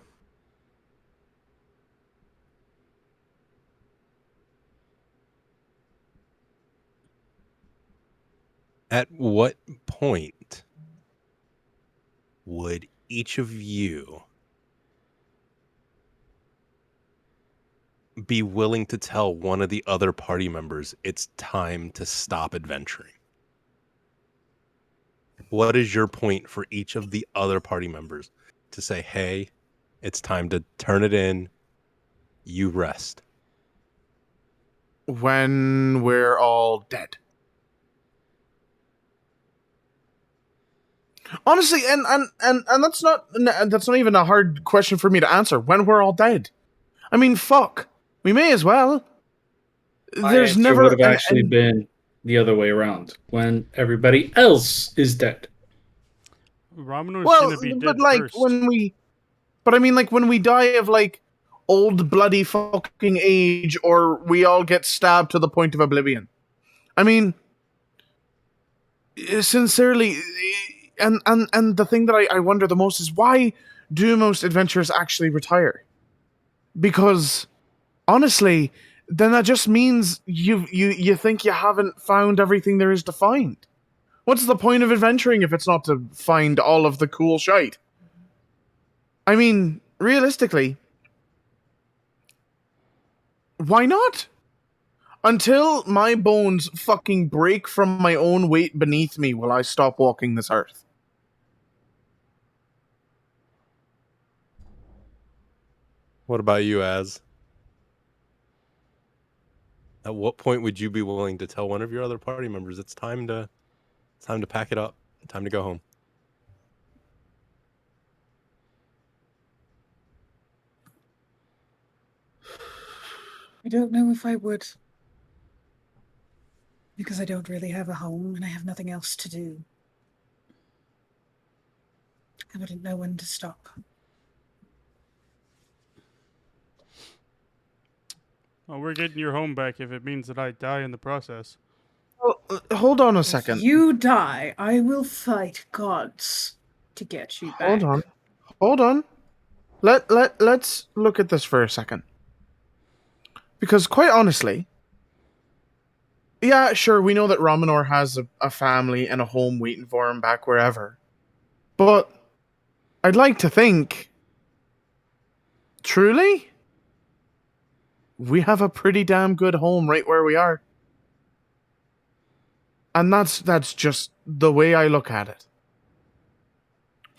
S3: At what point would each of you be willing to tell one of the other party members it's time to stop adventuring? What is your point for each of the other party members to say, hey, it's time to turn it in, you rest?
S5: When we're all dead. Honestly, and that's not even a hard question for me to answer. When we're all dead. I mean, fuck. We may as well. There's never
S4: would have actually been the other way around when everybody else is dead.
S1: Ramanor's
S5: well,
S1: gonna be
S5: but
S1: dead
S5: like
S1: first.
S5: but I mean, like when we die of like old bloody fucking age, or we all get stabbed to the point of oblivion. I mean, sincerely, and the thing that I wonder the most is why do most adventurers actually retire? Because honestly, then that just means you think you haven't found everything there is to find. What's the point of adventuring if it's not to find all of the cool shite? I mean, realistically, why not? Until my bones fucking break from my own weight beneath me will I stop walking this earth.
S3: What about you, Az? At what point would you be willing to tell one of your other party members it's time to pack it up, time to go home?
S2: I don't know if I would. Because I don't really have a home and I have nothing else to do. I wouldn't know when to stop.
S1: Well, we're getting your home back if it means that I die in the process.
S5: Well, hold on a
S2: If
S5: second.
S2: you die, I will fight gods to get you back.
S5: Hold on. Let's look at this for a second. Because quite honestly, yeah, sure, we know that Ramanor has a family and a home waiting for him back wherever. But I'd like to think, truly, we have a pretty damn good home right where we are. And that's just the way I look at it.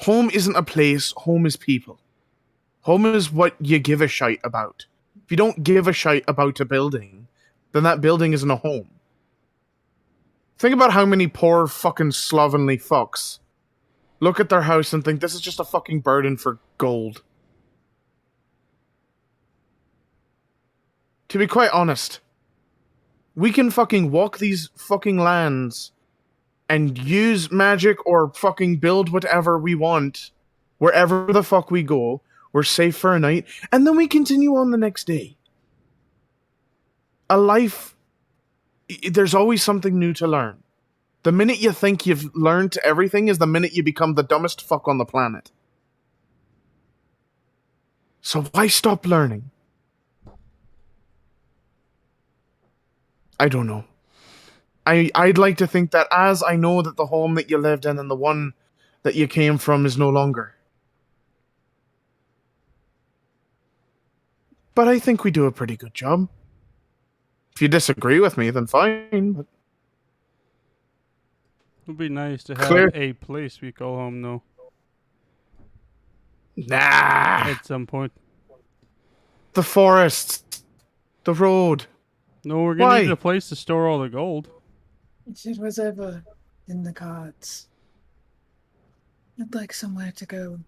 S5: Home isn't a place, home is people. Home is what you give a shite about. If you don't give a shite about a building, then that building isn't a home. Think about how many poor fucking slovenly fucks look at their house and think this is just a fucking burden for gold. To be quite honest, we can fucking walk these fucking lands and use magic or fucking build whatever we want wherever the fuck we go. We're safe for a night, and then we continue on the next day. A life, there's always something new to learn. The minute you think you've learned everything is the minute you become the dumbest fuck on the planet. So why stop learning? I don't know. I'd like to think that as I know that the home that you lived in and the one that you came from is no longer. But I think we do a pretty good job. If you disagree with me, then fine. But
S1: It would be nice to have
S5: Clear.
S1: a place we call home, though,
S5: nah.
S1: at some point.
S5: The forests. The road.
S1: No, we're gonna
S5: Why?
S1: need a place to store all the gold.
S2: If it was ever in the cards, I'd like somewhere to go.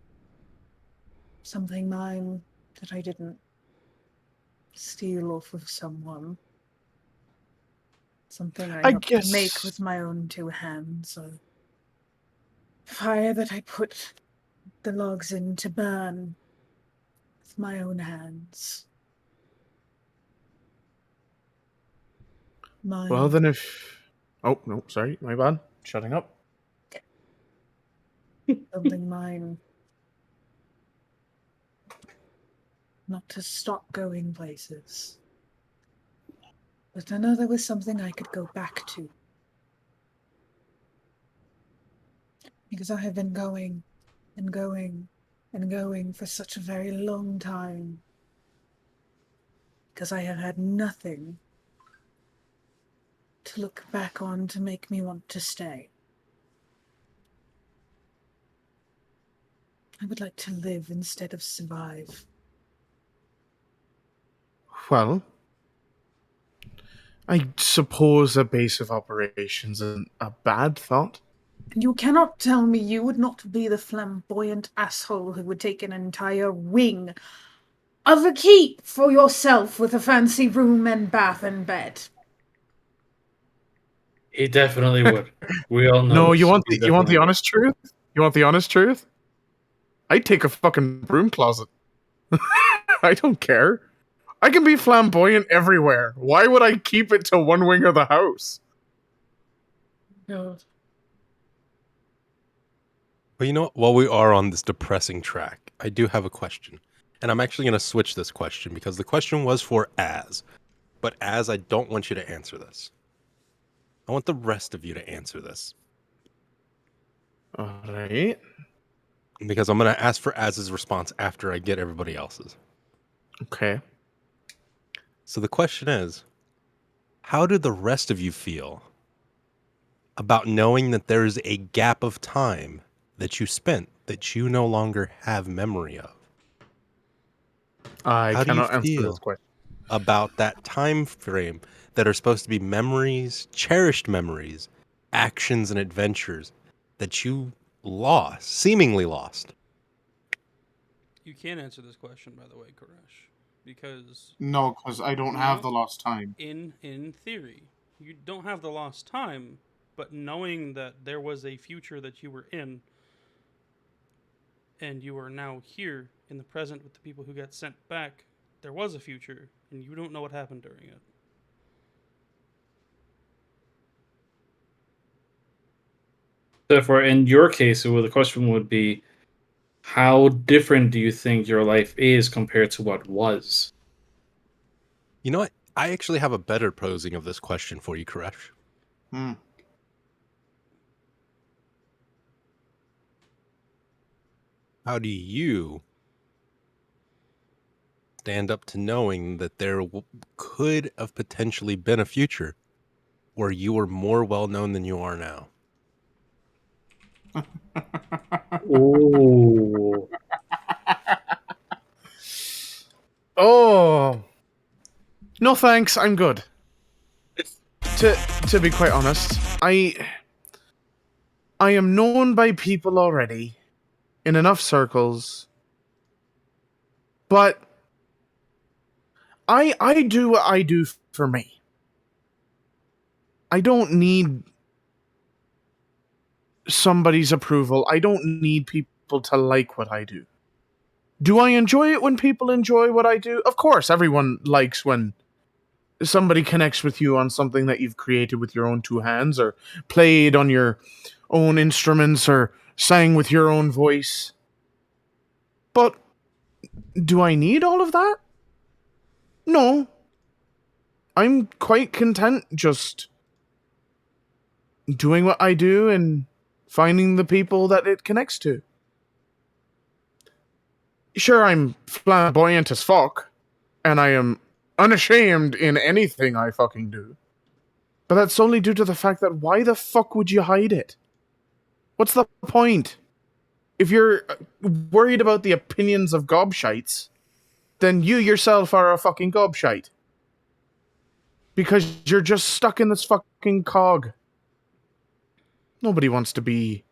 S2: Something mine that I didn't steal off of someone. Something I helped to make
S5: guess-
S2: with my own two hands. A fire that I put the logs in to burn with my own hands. Mine.
S5: Well, then if... Oh, no, sorry. My bad. Shutting up.
S2: Something mine. Not to stop going places. But I know there was something I could go back to. Because I have been going and going and going for such a very long time. Because I have had nothing to look back on to make me want to stay. I would like to live instead of survive.
S5: Well, I suppose a base of operations isn't a bad thought.
S2: You cannot tell me you would not be the flamboyant asshole who would take an entire wing of a keep for yourself with a fancy room and bath and bed.
S4: He definitely would. We all know.
S5: No,
S4: this.
S5: you want
S4: He
S5: the
S4: definitely would.
S5: honest truth? You want the honest truth? I'd take a fucking broom closet. I don't care. I can be flamboyant everywhere. Why would I keep it to one wing of the house?
S2: God.
S3: Well, you know what? While we are on this depressing track, I do have a question. And I'm actually going to switch this question because the question was for Az. But Az, I don't want you to answer this. I want the rest of you to answer this.
S5: Alright.
S3: Because I'm going to ask for Az's response after I get everybody else's.
S5: Okay.
S3: So the question is, how do the rest of you feel about knowing that there is a gap of time that you spent that you no longer have memory of?
S5: I
S3: How do you
S5: cannot answer
S3: feel
S5: this question.
S3: about that time frame that are supposed to be memories, cherished memories, actions and adventures that you lost, seemingly lost?
S1: You can't answer this question, by the way, Koresh, because
S5: No, because I don't have the lost time.
S1: in theory, you don't have the lost time, but knowing that there was a future that you were in, and you are now here in the present with the people who got sent back, there was a future, and you don't know what happened during it.
S4: Therefore, in your case, the question would be, how different do you think your life is compared to what was?
S3: You know what? I actually have a better posing of this question for you, Koresh.
S5: Hmm.
S3: How do you stand up to knowing that there could have potentially been a future where you were more well known than you are now?
S4: Ooh.
S5: Oh. No thanks, I'm good. To be quite honest, I am known by people already in enough circles, but I do what I do for me. I don't need somebody's approval. I don't need people to like what I do. Do I enjoy it when people enjoy what I do? Of course, everyone likes when somebody connects with you on something that you've created with your own two hands, or played on your own instruments, or sang with your own voice. But do I need all of that? No. I'm quite content just doing what I do and finding the people that it connects to. Sure, I'm flamboyant as fuck, and I am unashamed in anything I fucking do. But that's solely due to the fact that why the fuck would you hide it? What's the point? If you're worried about the opinions of gobshites, then you yourself are a fucking gobshite. Because you're just stuck in this fucking cog. Nobody wants to be.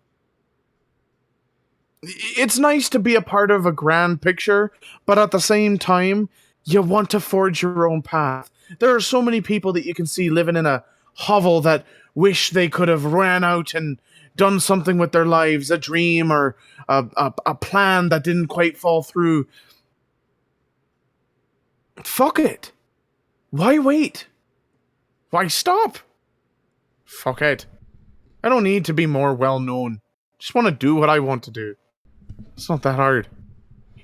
S5: It's nice to be a part of a grand picture, but at the same time, you want to forge your own path. There are so many people that you can see living in a hovel that wish they could have ran out and done something with their lives, a dream or a plan that didn't quite fall through. Fuck it. Why wait? Why stop? Fuck it. I don't need to be more well known. Just want to do what I want to do. It's not that hard.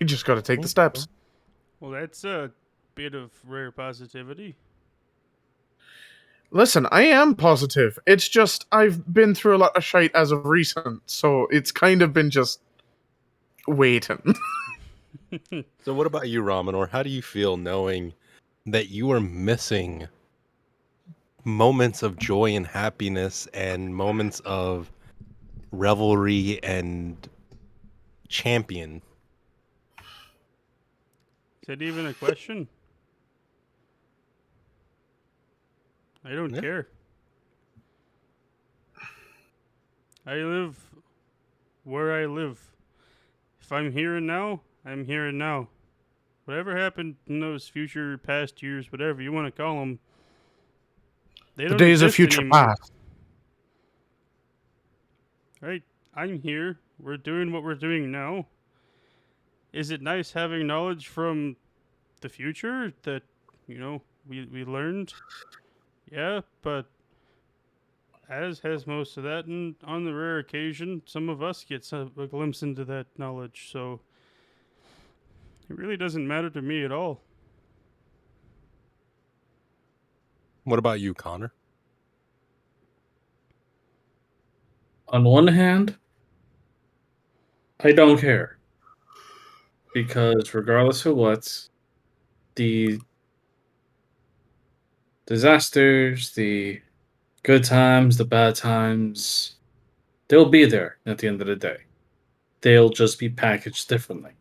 S5: You just got to take the steps.
S1: Well, that's a bit of rare positivity.
S5: Listen, I am positive. It's just I've been through a lot of shite as of recent, so it's kind of been just waiting.
S3: So what about you, Ramanor? How do you feel knowing that you are missing moments of joy and happiness and moments of revelry and champion?
S1: Is that even a question? I don't
S3: Yeah.
S1: care. I live where I live. If I'm here and now, I'm here and now. Whatever happened in those future past years, whatever you want to call them, they
S5: The
S1: don't
S5: days of
S1: exist
S5: future
S1: anymore.
S5: past.
S1: Right? I'm here. We're doing what we're doing now. Is it nice having knowledge from the future that, we learned? Yeah, but as has most of that, and on the rare occasion, some of us get a glimpse into that knowledge, so it really doesn't matter to me at all.
S3: What about you, Connor?
S4: On one hand, I don't care. Because regardless of what, the disasters, the good times, the bad times, they'll be there at the end of the day. They'll just be packaged differently.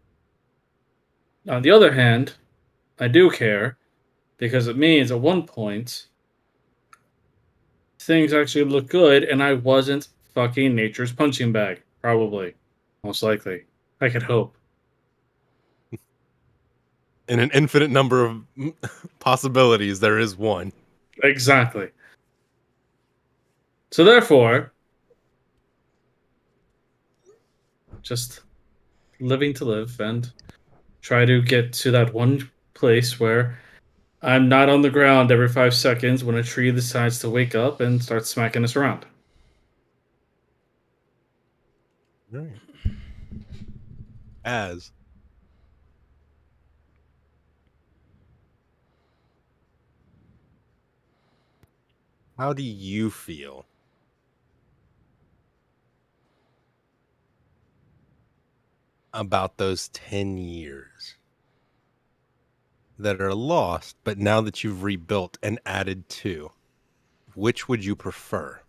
S4: On the other hand, I do care because it means at one point things actually look good and I wasn't fucking nature's punching bag. Probably. Most likely. I could hope.
S3: In an infinite number of possibilities, there is one.
S4: Exactly. So therefore, just living to live and try to get to that one place where I'm not on the ground every 5 seconds when a tree decides to wake up and start smacking us around.
S3: Right. As how do you feel about those 10 years that are lost, but now that you've rebuilt and added to, which would you prefer?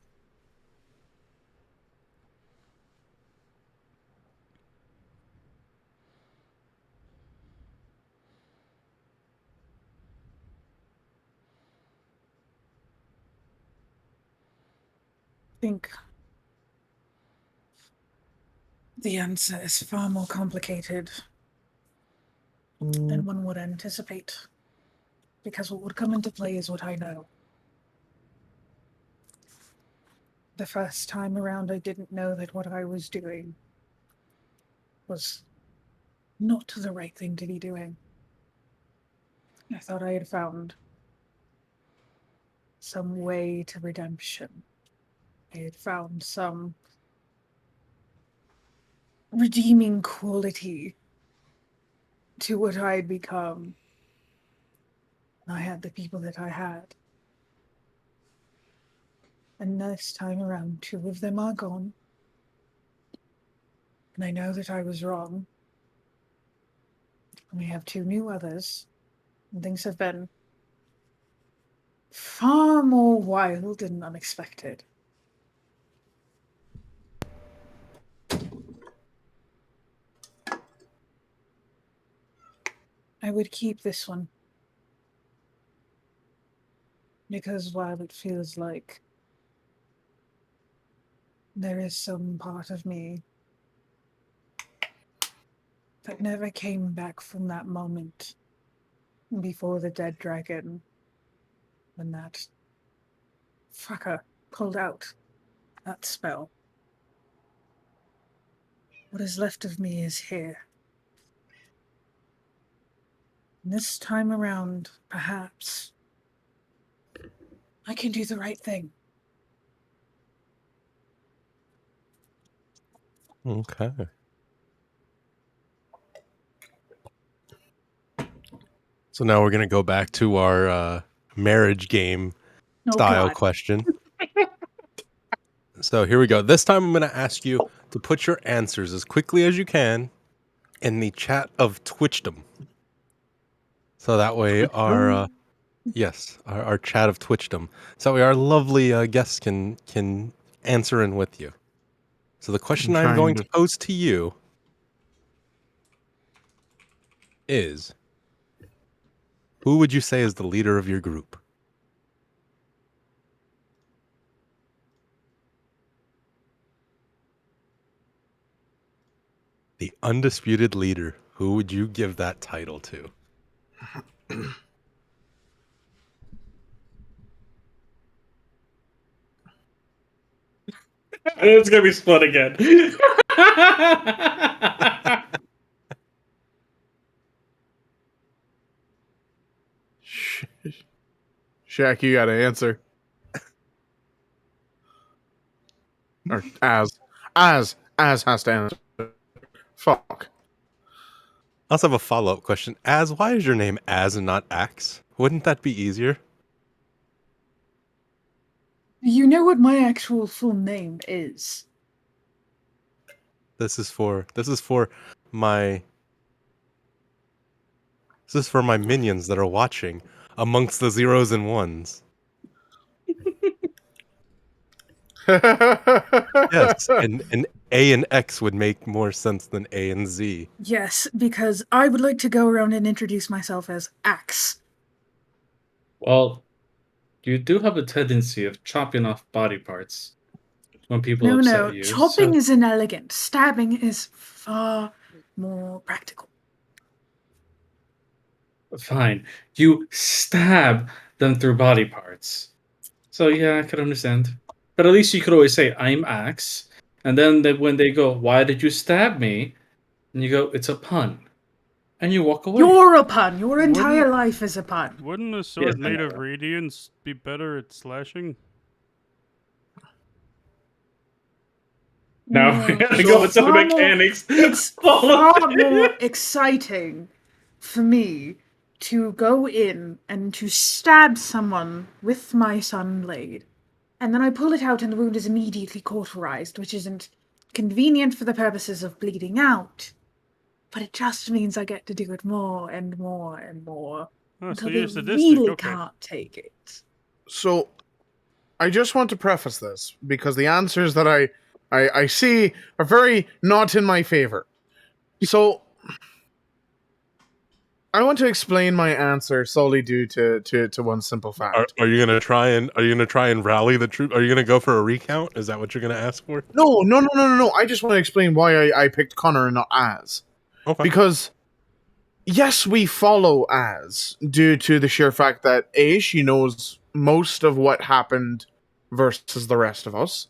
S2: Think The answer is far more complicated than one would anticipate. Because what would come into play is what I know. The first time around, I didn't know that what I was doing was not the right thing to be doing. I thought I had found some way to redemption. I had found some redeeming quality to what I had become. I had the people that I had. And this time around, 2 of them are gone. And I know that I was wrong. And we have 2 new others. And things have been far more wild and unexpected. I would keep this one. Because while it feels like there is some part of me that never came back from that moment before the dead dragon, when that fucker pulled out that spell. What is left of me is here. And this time around, perhaps, I can do the right thing.
S3: Okay. So now we're gonna go back to our marriage game
S2: Oh,
S3: style
S2: God.
S3: question. So here we go. This time I'm gonna ask you to put your answers as quickly as you can in the chat of Twitchdom. So that way our our chat of Twitchdom. So that way our lovely guests can answer in with you. So the question I'm going to pose to you is, who would you say is the leader of your group? The undisputed leader. Who would you give that title to?
S4: It's gonna be split again.
S5: Shaq, you got to answer. Or as has to answer. Fuck.
S3: I also have a follow-up question. Why is your name Az and not Axe? Wouldn't that be easier?
S2: You know what my actual full name is?
S3: This is for my minions that are watching amongst the zeros and ones. Yes, and an A and X would make more sense than A and Z.
S2: Yes, because I would like to go around and introduce myself as Axe.
S4: Well, you do have a tendency of chopping off body parts when people
S2: No,
S4: upset you.
S2: chopping
S4: So
S2: is inelegant. Stabbing is far more practical.
S4: fine, you stab them through body parts. So yeah, I could understand. But at least you could always say, "I'm Axe," and then when they go, "Why did you stab me?" and you go, "It's a pun," and you walk away.
S2: You're a pun. Your entire
S1: Wouldn't-
S2: life is a pun.
S1: Wouldn't a
S4: Yes,
S1: sword
S4: I
S1: made of
S4: know.
S1: radiance be better at slashing?
S4: Now we gotta
S5: So-
S4: go with some
S2: far more-
S4: mechanics.
S2: It's far more exciting for me to go in and to stab someone with my sunblade, and then I pull it out and the wound is immediately cauterized, which isn't convenient for the purposes of bleeding out, but it just means I get to do it more and more and more
S1: Oh,
S2: until
S1: so
S2: they
S1: you're sadistic.
S2: really
S1: Okay.
S2: can't take it.
S5: So, I just want to preface this because the answers that I see are very not in my favor. So, I want to explain my answer solely due to one simple fact.
S3: Are you gonna try and rally the troop? Are you gonna go for a recount? Is that what you're gonna ask for?
S5: No. I just want to explain why I picked Connor and not Az.
S3: Okay.
S5: Because yes, we follow Az due to the sheer fact that A, she knows most of what happened versus the rest of us.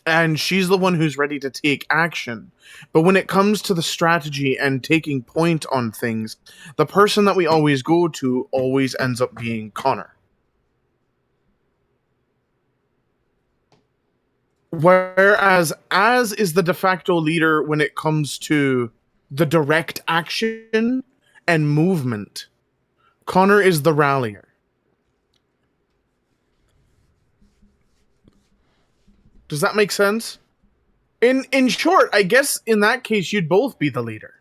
S5: And she's the one who's ready to take action. But when it comes to the strategy and taking point on things, the person that we always go to always ends up being Connor. Whereas Az is the de facto leader when it comes to the direct action and movement. Connor is the rallier. Does that make sense? In short, I guess in that case you'd both be the leader.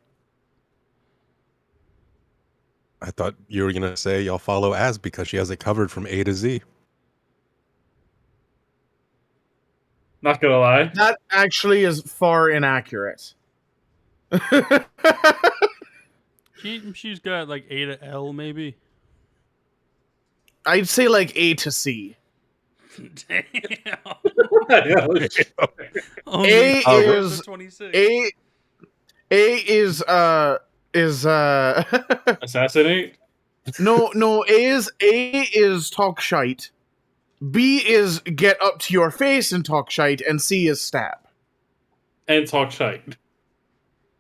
S3: I thought you were gonna say y'all follow Az because she has it covered from A to Z.
S4: Not gonna lie.
S5: That actually is far inaccurate.
S1: She's got like A to L maybe.
S5: I'd say like A to C.
S1: Damn.
S5: A is
S1: 26.
S5: A is
S4: Assassinate.
S5: no A is talk shite. B is get up to your face and talk shite, and C is stab.
S4: And talk shite.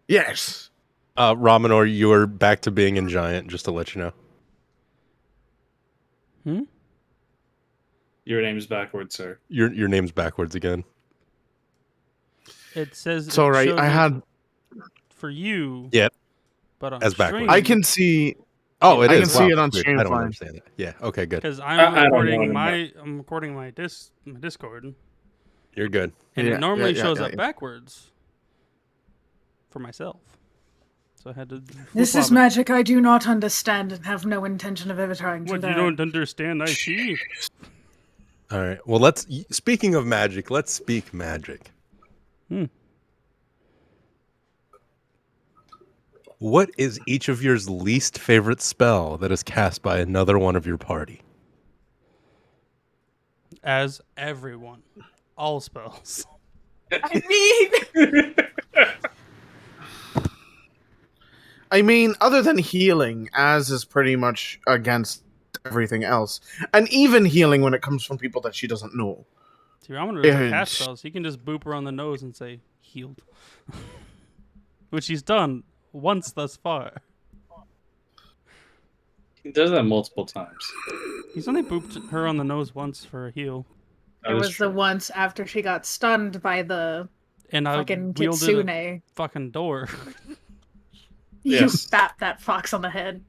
S5: Yes.
S3: Raminor, you are back to being in giant, just to let you know.
S4: Your name is backwards, sir.
S3: Your name's backwards again.
S1: It says
S5: It's all right.
S1: shows
S5: I
S1: it
S5: had
S1: for you.
S3: Yeah.
S1: But on
S3: As backwards.
S1: stream,
S5: I can see
S3: Oh, it
S5: I
S3: is.
S5: can see it on
S3: Weird.
S5: stream
S3: I don't
S5: fine.
S3: understand it. Yeah. Okay. Good.
S1: because
S4: I don't know
S1: I'm recording my Discord,
S3: You're good.
S1: and it normally shows up
S5: yeah.
S1: backwards for myself. So I had to.
S2: This
S1: flip-flop
S2: is
S1: it.
S2: magic I do not understand and have no intention of ever trying to
S1: What you
S2: learn.
S1: don't understand? I see.
S3: All right. Well, speaking of magic, let's speak magic. What is each of yours least favorite spell that is cast by another one of your party?
S1: As everyone, all spells.
S5: I mean, other than healing, Az is pretty much against everything else. And even healing when it comes from people that she doesn't know.
S1: See, Ramonor doesn't
S5: And-
S1: cast spells. He can just boop her on the nose and say healed, which he's done once thus far.
S4: He does that multiple times.
S1: He's only booped her on the nose once for a heal,
S4: That
S2: It
S4: is
S2: was
S4: true.
S2: the once after she got stunned by the
S1: and I
S2: fucking
S1: wielded a
S2: kitsune.
S1: fucking door.
S2: You
S4: Yes.
S2: bat that fox on the head.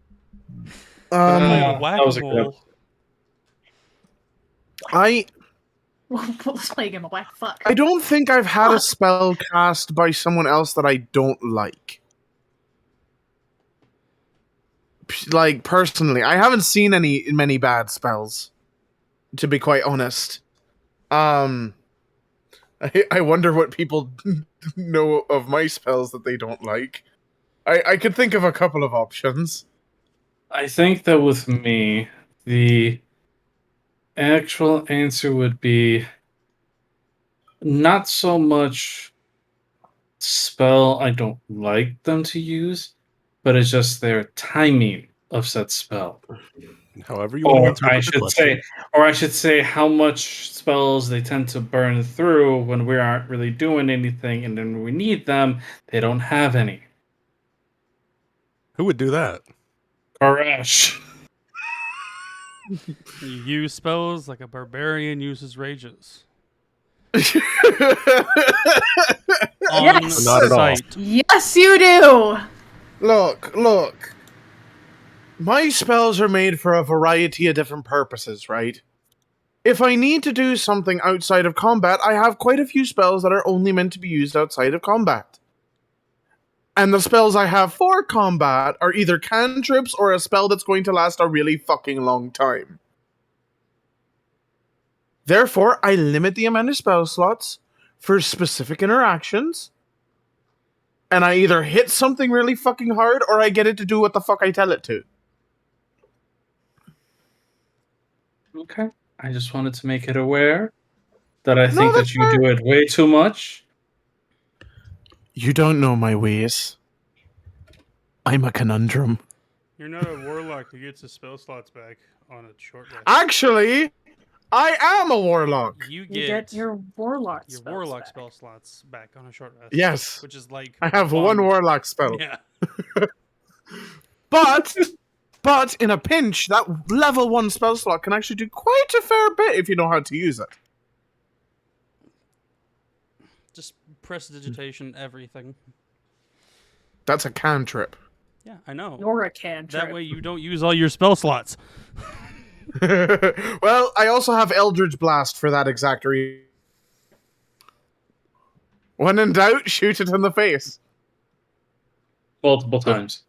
S1: Playing
S4: that was a good
S1: whack-a-mole.
S5: I
S2: What was playing him a whack fuck?
S5: I don't think I've had a spell cast by someone else that I don't like. Like, personally, I haven't seen many bad spells, to be quite honest. I wonder what people know of my spells that they don't like. I could think of a couple of options.
S4: I think that with me, the actual answer would be not so much spell I don't like them to use, but it's just their timing of said spell.
S3: However you want to interpret the question.
S4: I should say how much spells they tend to burn through when we aren't really doing anything, and then when we need them, they don't have any.
S3: Who would do that?
S4: Koresh.
S1: You use spells like a barbarian uses rages. On
S2: Yes!
S3: Not at all.
S1: sight.
S2: Yes, you do!
S5: Look. My spells are made for a variety of different purposes, right? If I need to do something outside of combat, I have quite a few spells that are only meant to be used outside of combat. And the spells I have for combat are either cantrips or a spell that's going to last a really fucking long time. Therefore, I limit the amount of spell slots for specific interactions. and I either hit something really fucking hard or I get it to do what the fuck I tell it to.
S4: Okay. I just wanted to make it aware that I
S5: No,
S4: think
S5: that's
S4: that you do it way too much.
S5: You don't know my ways. I'm a conundrum.
S1: You're not a warlock who gets his spell slots back on a short rest.
S5: Actually, I am a warlock.
S1: You
S2: You get your warlock
S1: your
S2: spells
S1: warlock
S2: back.
S1: spell slots back on a short rest.
S5: Yes.
S1: Which is like
S5: I have one warlock spell.
S1: Yeah.
S5: But in a pinch, that level 1 spell slot can actually do quite a fair bit if you know how to use it.
S1: Just prestidigitation everything.
S5: That's a cantrip.
S1: Yeah, I know.
S2: You're a cantrip.
S1: That way you don't use all your spell slots.
S5: Well, I also have Eldritch Blast for that exact reason. When in doubt, shoot it in the face.
S4: Multiple times.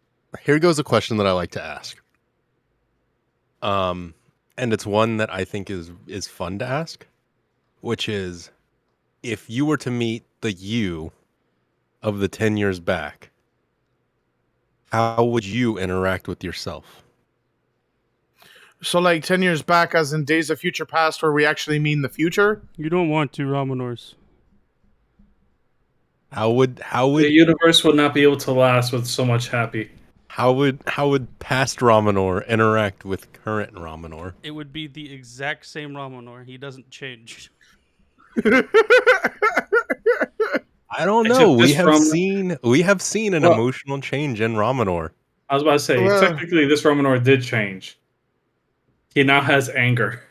S3: Here goes a question that I like to ask. And it's one that I think is fun to ask, which is, if you were to meet the you of the 10 years back, how would you interact with yourself?
S5: So, like 10 years back, as in Days of Future Past, where we actually mean the future?
S1: You don't want to, Ramonors.
S3: How would
S4: The universe would not be able to last with so much happy.
S3: how would past Ramonor interact with current Ramonor?
S1: It would be the exact same Ramonor. He doesn't change.
S3: I don't
S4: Except
S3: know.
S4: this
S3: We have seen an
S4: Well-
S3: emotional change in Ramonor.
S4: I was about to say,
S5: Well-
S4: technically, this Romanor did change. He now has anger.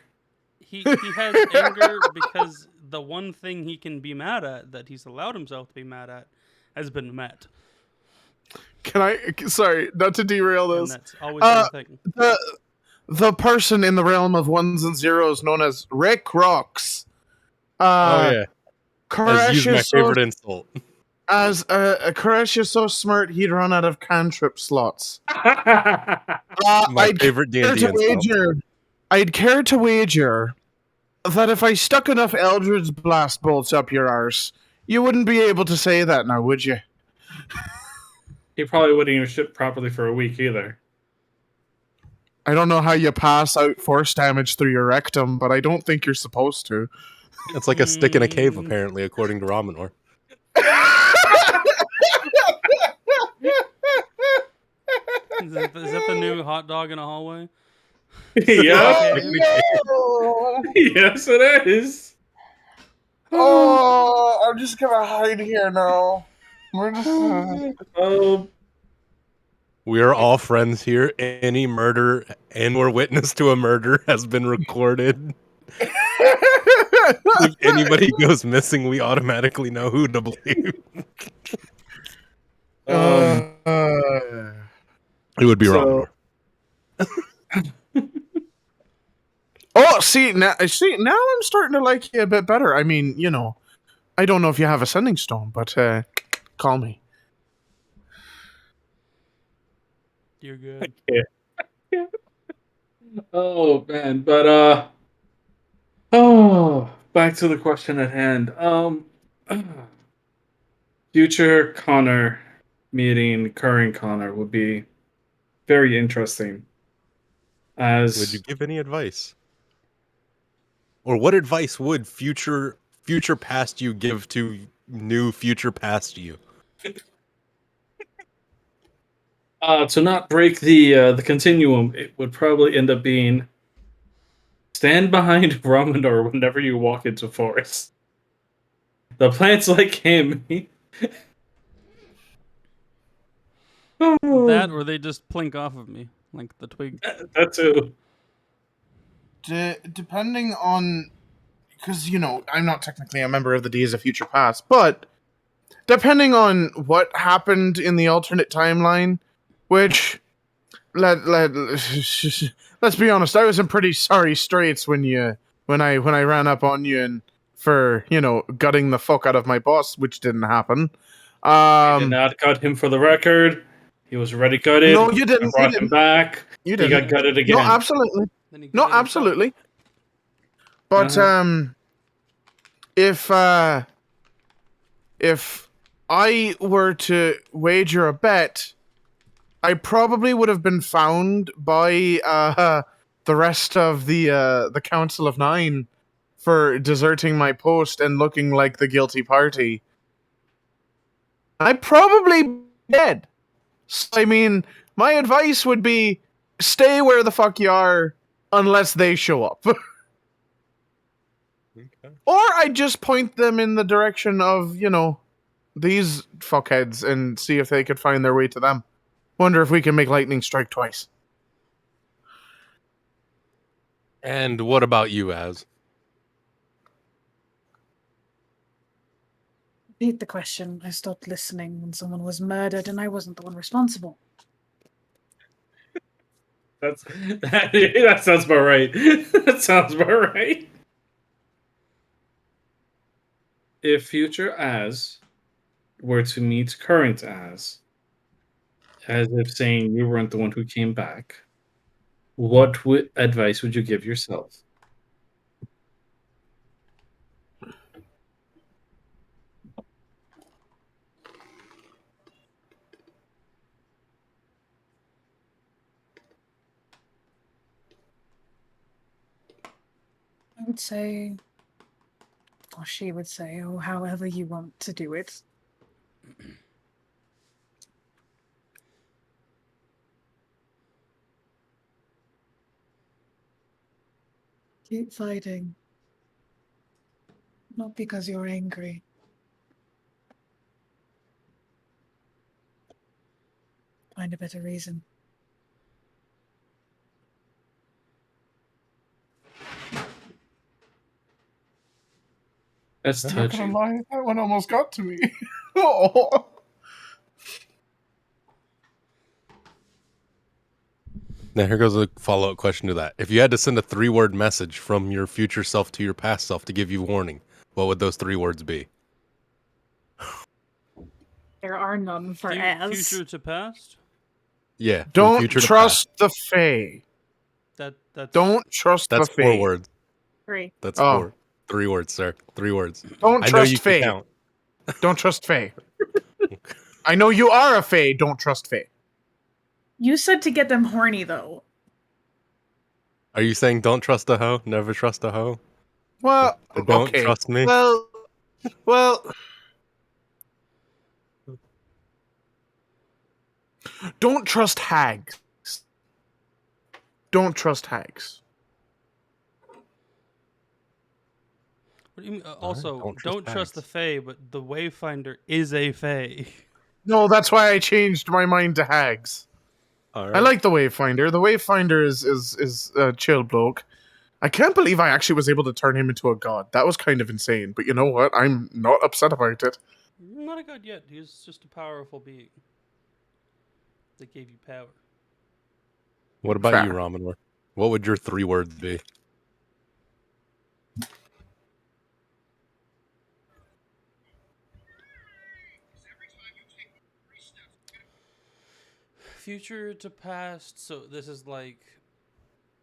S1: He has anger because the one thing he can be mad at, that he's allowed himself to be mad at, has been met.
S5: Can I? Sorry, not to derail
S1: And
S5: this.
S1: that's always the thing.
S5: The person in the realm of ones and zeros known as Rick Rocks.
S3: Oh yeah,
S5: Koresh
S3: used my
S5: is so,
S3: favorite insult.
S5: as Koresh is so smart he'd run out of cantrip slots.
S3: My favorite D&D insult.
S5: I'd care to wager that if I stuck enough Eldritch Blast bolts up your arse, you wouldn't be able to say that now, would you?
S4: He probably wouldn't even ship properly for a week either.
S5: I don't know how you pass out force damage through your rectum, but I don't think you're supposed to.
S3: It's like a stick in a cave, apparently, according to Ramonor.
S1: Is that the new hot dog in a hallway?
S4: Yeah.
S5: No!
S4: Yes, it is.
S5: Oh, I'm just gonna hide here now. We're just.
S3: We are all friends here. Any murder and/or witness to a murder has been recorded. If anybody goes missing, we automatically know who to blame. It would be
S5: So-
S3: Ramonor.
S5: Oh, see now I'm starting to like you a bit better. I mean, you know, I don't know if you have a sending stone, but call me.
S1: You're good.
S4: Oh man, but back to the question at hand. Future Connor meeting current Connor would be very interesting.
S3: Would you give any advice? Or what advice would future past you give to new future past you?
S4: To not break the continuum, it would probably end up being stand behind Romanor whenever you walk into forest. The plants like him.
S1: That, or they just plink off of me, like the twig.
S4: That too.
S5: Depending on, because you know I'm not technically a member of the Days of Future Past, but depending on what happened in the alternate timeline, which let's be honest, I was in pretty sorry straits when I ran up on you and for gutting the fuck out of my boss, which didn't happen.
S4: Did not cut him for the record. He was already gutted.
S5: No, you didn't.
S4: I brought him back.
S5: You
S4: He
S5: didn't.
S4: got gutted again.
S5: No, absolutely.
S1: Then he
S5: No,
S1: gutted himself.
S5: absolutely. But if I were to wager a bet, I probably would have been found by the rest of the Council of Nine for deserting my post and looking like the guilty party. I'd probably be dead. So, I mean, my advice would be stay where the fuck you are unless they show up.
S3: Okay.
S5: Or I'd just point them in the direction of, these fuckheads and see if they could find their way to them. Wonder if we can make lightning strike twice.
S3: And what about you, Az?
S2: Repeat the question. I stopped listening when someone was murdered and I wasn't the one responsible.
S4: That sounds about right. That sounds about right. If future as were to meet current as if saying you weren't the one who came back, what advice would you give yourself?
S2: I would say, or she would say, or however you want to do it. Keep fighting. Not because you're angry. Find a better reason.
S4: That's
S5: I'm not gonna
S4: touching.
S5: lie, that one almost got to me. Oh.
S3: Now here goes a follow-up question to that. If you had to send a 3-word message from your future self to your past self to give you warning, what would those 3 words be?
S2: There are none for as.
S1: Future to past.
S3: Yeah. from
S5: Don't
S3: future to
S5: trust the Fae.
S1: That's
S5: Don't trust
S3: past. That's
S5: the
S3: 4
S5: Fae.
S3: words.
S2: 3.
S3: That's
S5: Oh.
S3: 4. 3 words, sir. 3 words.
S5: Don't
S3: I know
S5: trust
S3: you can
S5: Fae.
S3: count.
S5: Don't trust Fae. I know you are a Fae. Don't trust Fae.
S2: You said to get them horny, though.
S3: Are you saying don't trust a hoe? Never trust a hoe?
S5: Well,
S3: Don't
S5: okay.
S3: trust me?
S5: Well. Don't trust hags. Don't trust hags.
S1: What do you mean?
S3: right,
S1: Also,
S3: don't trust
S1: don't trust the
S3: hags.
S1: Fae, but the Wayfinder is a Fae.
S5: No, that's why I changed my mind to hags.
S3: All
S5: I
S3: right.
S5: like the Wayfinder. The Wayfinder is a chill bloke. I can't believe I actually was able to turn him into a god. That was kind of insane. But you know what? I'm not upset about it.
S1: Not a god yet. He's just a powerful being that gave you power.
S3: What about
S5: Fair.
S3: you, Ramanor? What would your 3 words be?
S1: Future to past. So this is like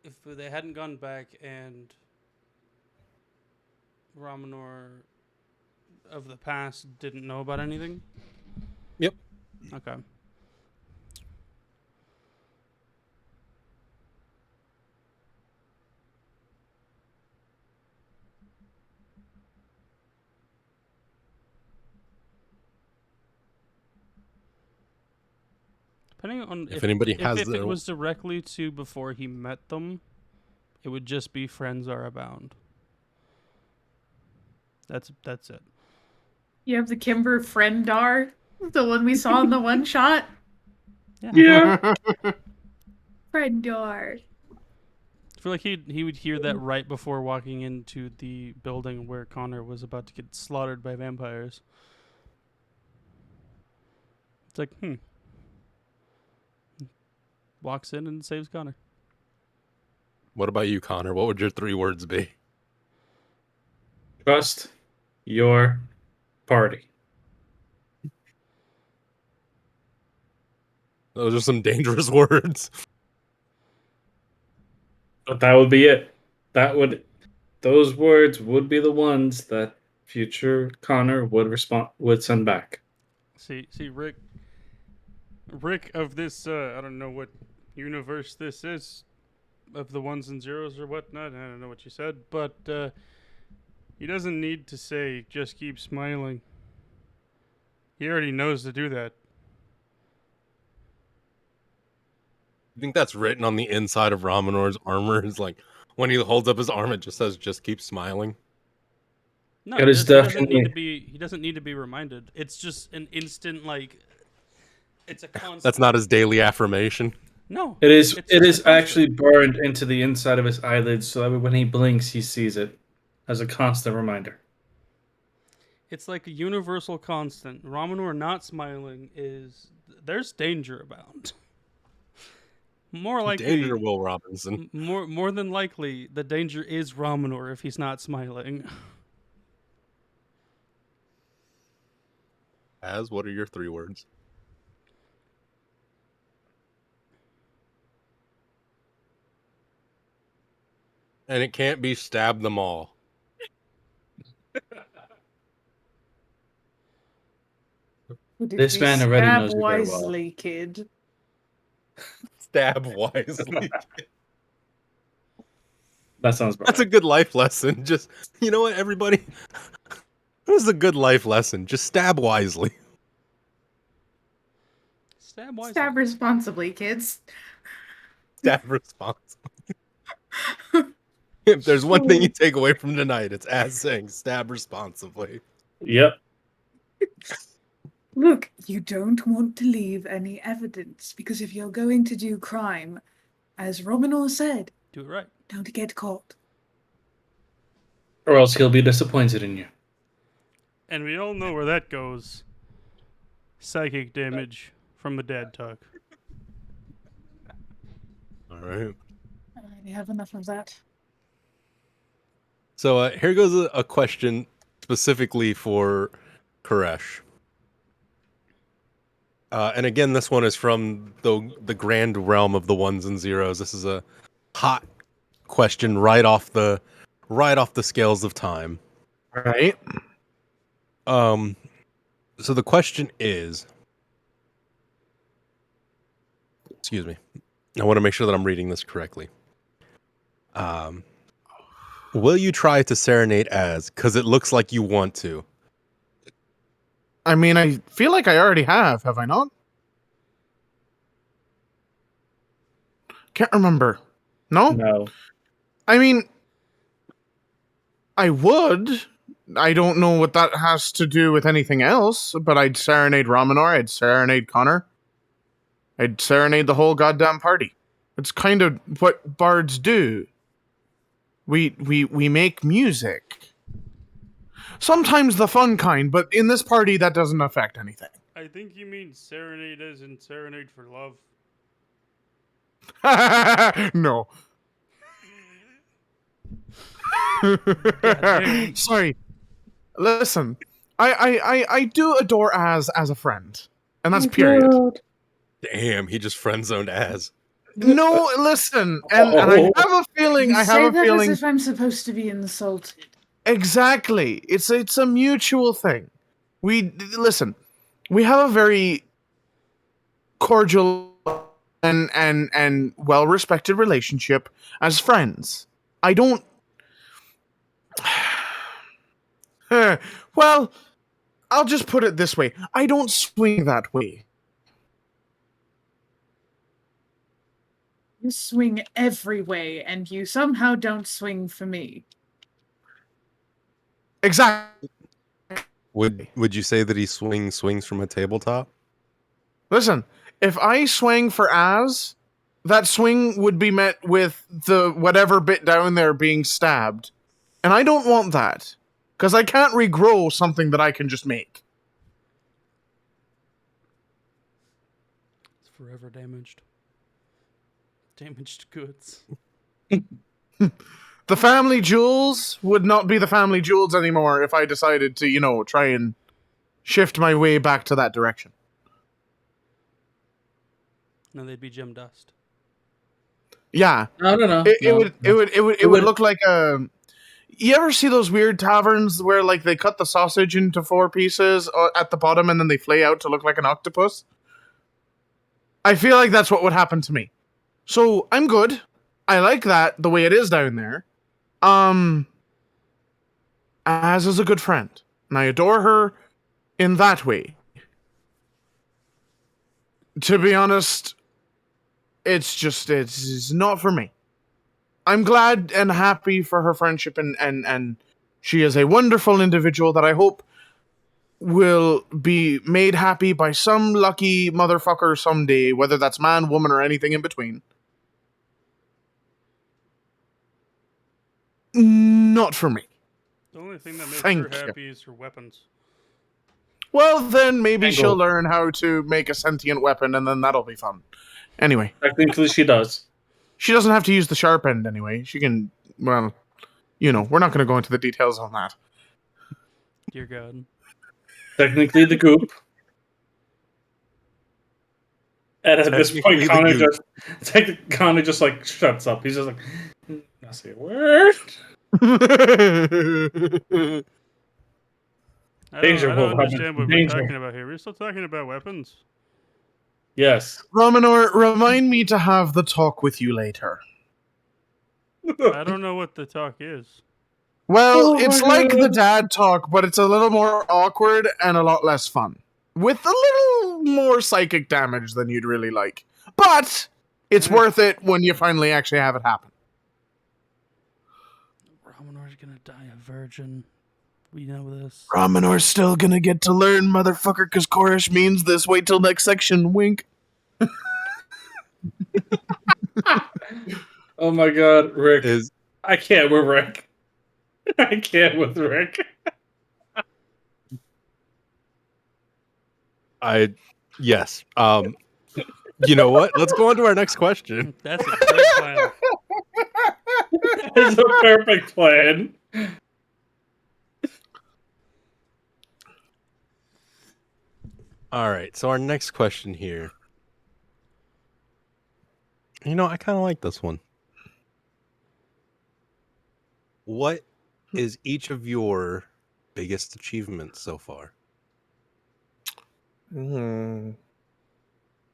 S1: if they hadn't gone back and Ramanor of the past didn't know about anything.
S3: Yep.
S1: Okay. Depending on
S3: If anybody has
S1: if it
S3: their-
S1: was directly to before he met them, it would just be friends are abound. That's it.
S2: You have the Kimber Friendar, the one we saw in the one shot.
S4: Yeah.
S2: Friendar.
S1: I feel like he would hear that right before walking into the building where Connor was about to get slaughtered by vampires. It's like, walks in and saves Connor.
S3: What about you, Connor? What would your 3 words be?
S4: Trust your party.
S3: Those are some dangerous words.
S4: But that would be it. Those words would be the ones that future Connor would send back.
S1: See, Rick of this. I don't know what universe this is, of the ones and zeros or whatnot. I don't know what you said, but he doesn't need to say "just keep smiling." He already knows to do that.
S3: I think that's written on the inside of Ramanor's armor. Is like when he holds up his arm, it just says "just keep smiling."
S1: No,
S4: It is
S1: he doesn't need
S4: definitely-
S1: to be. He doesn't need to be reminded. It's just an instant like. It's a constant.
S3: That's not his daily affirmation.
S1: No.
S4: It is.
S1: it's
S4: It
S1: just
S4: is
S1: a constant.
S4: actually burned into the inside of his eyelids, so that when he blinks, he sees it as a constant reminder.
S1: It's like a universal constant. Ramanor not smiling is there's danger about. More likely,
S3: Danger, Will Robinson.
S1: more than likely, the danger is Ramanor if he's not smiling.
S3: As what are your 3 words? And it can't be stab them all.
S2: Would it
S4: This
S2: be
S4: man already
S2: stab
S4: knows you very well.
S2: wisely, kid?
S3: Stab wisely.
S4: That sounds bad.
S3: That's a good life lesson. Just, you know what, everybody? This is a good life lesson. Just stab wisely.
S1: Stab wisely.
S2: Stab responsibly, kids.
S3: Stab responsibly. If there's one thing you take away from tonight, it's as saying stab responsibly.
S4: Yep.
S2: Look, you don't want to leave any evidence because if you're going to do crime, as Romanor said,
S1: Do it right.
S2: don't get caught.
S4: Or else he'll be disappointed in you.
S1: And we all know where that goes. Psychic damage from a dad talk.
S3: All right.
S2: I already have enough of that.
S3: So here goes a question specifically for Koresh. And again, this one is from the grand realm of the ones and zeros. This is a hot question right off the scales of time.
S5: Right?
S3: So the question is, excuse me, I want to make sure that I'm reading this correctly. Will you try to serenade as? Because it looks like you want to.
S5: I mean, I feel like I already have I not? Can't remember. No?
S4: No.
S5: I mean, I would. I don't know what that has to do with anything else, but I'd serenade Ramanor, I'd serenade Connor. I'd serenade the whole goddamn party. It's kind of what bards do. We make music. Sometimes the fun kind, but in this party that doesn't affect anything.
S1: I think you mean serenade as in serenade for love.
S5: No.
S1: Goddamn.
S5: Sorry. Listen, I do adore as a friend, and that's period.
S3: Damn, he just friend zoned as.
S5: No, listen, and I have a feeling.
S2: You
S5: I
S2: say
S5: have a
S2: that
S5: feeling.
S2: as if I'm supposed to be insulted.
S5: Exactly. It's a mutual thing. We listen. We have a very cordial and well respected relationship as friends. I don't. Well, I'll just put it this way. I don't swing that way.
S2: You swing every way, and you somehow don't swing for me.
S5: Exactly.
S3: Would you say that he swings from a tabletop?
S5: Listen, if I swang for as, that swing would be met with the whatever bit down there being stabbed. And I don't want that. Because I can't regrow something that I can just make.
S1: It's forever damaged. Damaged goods.
S5: The family jewels would not be the family jewels anymore if I decided to, try and shift my way back to that direction.
S1: No, they'd be gem dust.
S5: Yeah.
S4: I don't know.
S5: It would look like a You ever see those weird taverns where like they cut the sausage into 4 pieces at the bottom and then they flay out to look like an octopus? I feel like that's what would happen to me. So I'm good. I like that the way it is down there. Az is a good friend, and I adore her in that way. To be honest, it's not for me. I'm glad and happy for her friendship, and she is a wonderful individual that I hope will be made happy by some lucky motherfucker someday, whether that's man, woman, or anything in between. Not for me.
S1: The only thing that makes
S5: Thank
S1: her
S5: you.
S1: happy is her weapons.
S5: Well, then maybe
S4: Angle.
S5: she'll learn how to make a sentient weapon, and then that'll be fun. Anyway,
S4: Technically, she does.
S5: she doesn't have to use the sharp end anyway. She can, well, we're not going to go into the details on that.
S1: Dear God.
S4: Technically, the goop. And at this point,
S3: Technically the
S4: Connor just like shuts up. He's just like, I say a word. Danger,
S1: I don't
S4: Wolf,
S1: understand what
S4: danger.
S1: we're talking about here. We're still talking about weapons.
S4: Yes.
S5: Romanor, remind me to have the talk with you later.
S1: I don't know what the talk is.
S5: Well,
S4: Oh
S5: it's
S4: my
S5: like
S4: God.
S5: the dad talk, but it's a little more awkward and a lot less fun. With a little more psychic damage than you'd really like. But it's worth it when you finally actually have it happen.
S1: Romanor's gonna die a virgin. We know this.
S5: Romanor's still gonna get to learn, motherfucker, because Korish means this. Wait till next section, wink.
S4: Oh my God, Rick.
S3: is
S4: I can't with Rick. I can't with Rick.
S3: yes. You know what? Let's go on to our next question.
S1: That's a great plan.
S4: It's a perfect plan.
S3: All right. So our next question here. You know, I kind of like this one. What is each of your biggest achievements so far?
S4: Hmm.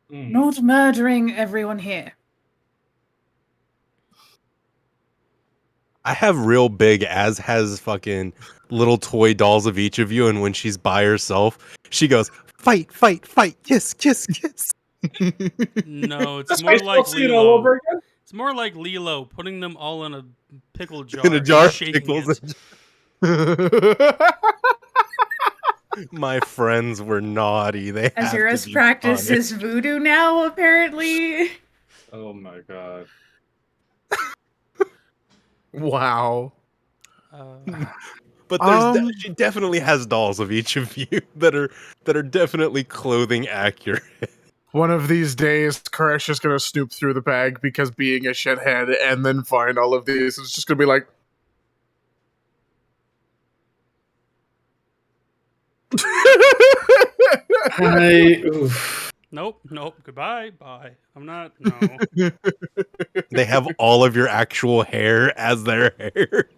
S2: Not murdering everyone here.
S3: I have real big, as has fucking little toy dolls of each of you, and when she's by herself, she goes, fight, fight, fight, kiss, kiss, kiss.
S1: No, it's
S4: This
S1: more
S4: baseball
S1: like
S4: scene all over
S1: Lilo.
S4: again?
S1: It's more like Lilo, putting them all in a pickle jar.
S3: In a jar
S1: and
S3: of
S1: shaking
S3: pickles.
S1: it.
S3: My friends were naughty. They have to
S2: Azura's
S3: be
S2: practices voodoo now, apparently.
S4: Oh my God.
S5: Wow.
S3: But she definitely has dolls of each of you that are definitely clothing accurate.
S5: One of these days, Koresh is gonna snoop through the bag because being a shithead and then find all of these. It's just gonna be like.
S1: Nope. Goodbye. Bye. I'm not. No.
S3: They have all of your actual hair as their hair.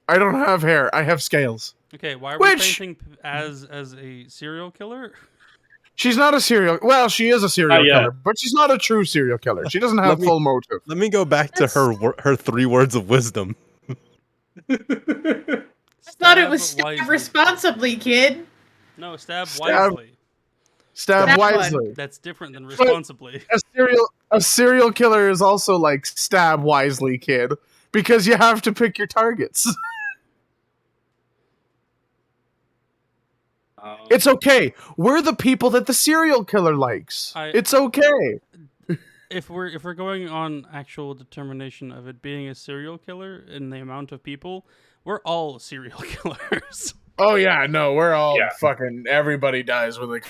S5: I don't have hair. I have scales.
S1: Okay. Why are we
S5: Which-
S1: painting as a serial killer?
S5: She's not a serial. Well, she is a serial
S4: yet.
S5: killer, but she's not a true serial killer. She doesn't have
S3: Let me-
S5: full motive.
S3: Let me go back to her 3 words of wisdom.
S2: I thought it was
S1: Stab
S2: stab
S1: wisely.
S2: responsibly, kid.
S1: No, stab
S5: Stab-
S1: wisely.
S5: Stab
S2: That
S5: wisely.
S1: That's different than responsibly.
S5: A serial killer is also like stab wisely, kid, because you have to pick your targets. It's okay. We're the people that the serial killer likes. It's okay.
S1: If we're going on actual determination of it being a serial killer and the amount of people, we're all serial killers.
S5: Oh yeah, no, we're all
S4: Yeah.
S5: fucking. Everybody dies when they.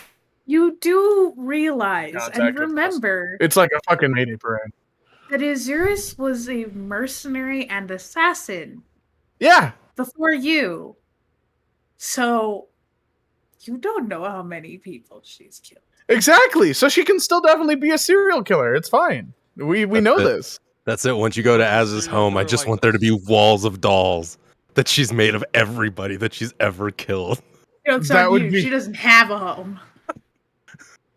S2: You do realize
S5: Contact
S2: and
S5: with us.
S2: remember
S5: It's like a fucking Mayday parade.
S2: that Azurus was a mercenary and assassin
S5: Yeah,
S2: before you. So you don't know how many people she's killed.
S5: exactly. So she can still definitely be a serial killer. It's fine. We know
S3: it.
S5: this.
S3: That's it. Once you go to Az's home, I just want there to be walls of dolls that she's made of everybody that she's ever killed.
S2: Joke's
S5: That
S2: on
S5: would
S2: you.
S5: be-
S2: She doesn't have a home.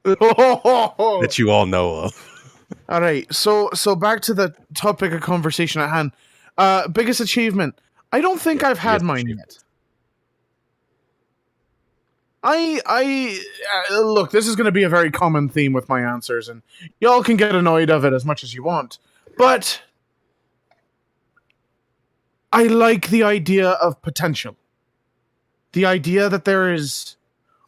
S3: That you all know of.
S5: All right, so back to the topic of conversation at hand. Biggest achievement. I don't think I've had
S3: Biggest
S5: mine
S3: achievement.
S5: yet. Look, this is going to be a very common theme with my answers, and y'all can get annoyed of it as much as you want. But I like the idea of potential. The idea that there is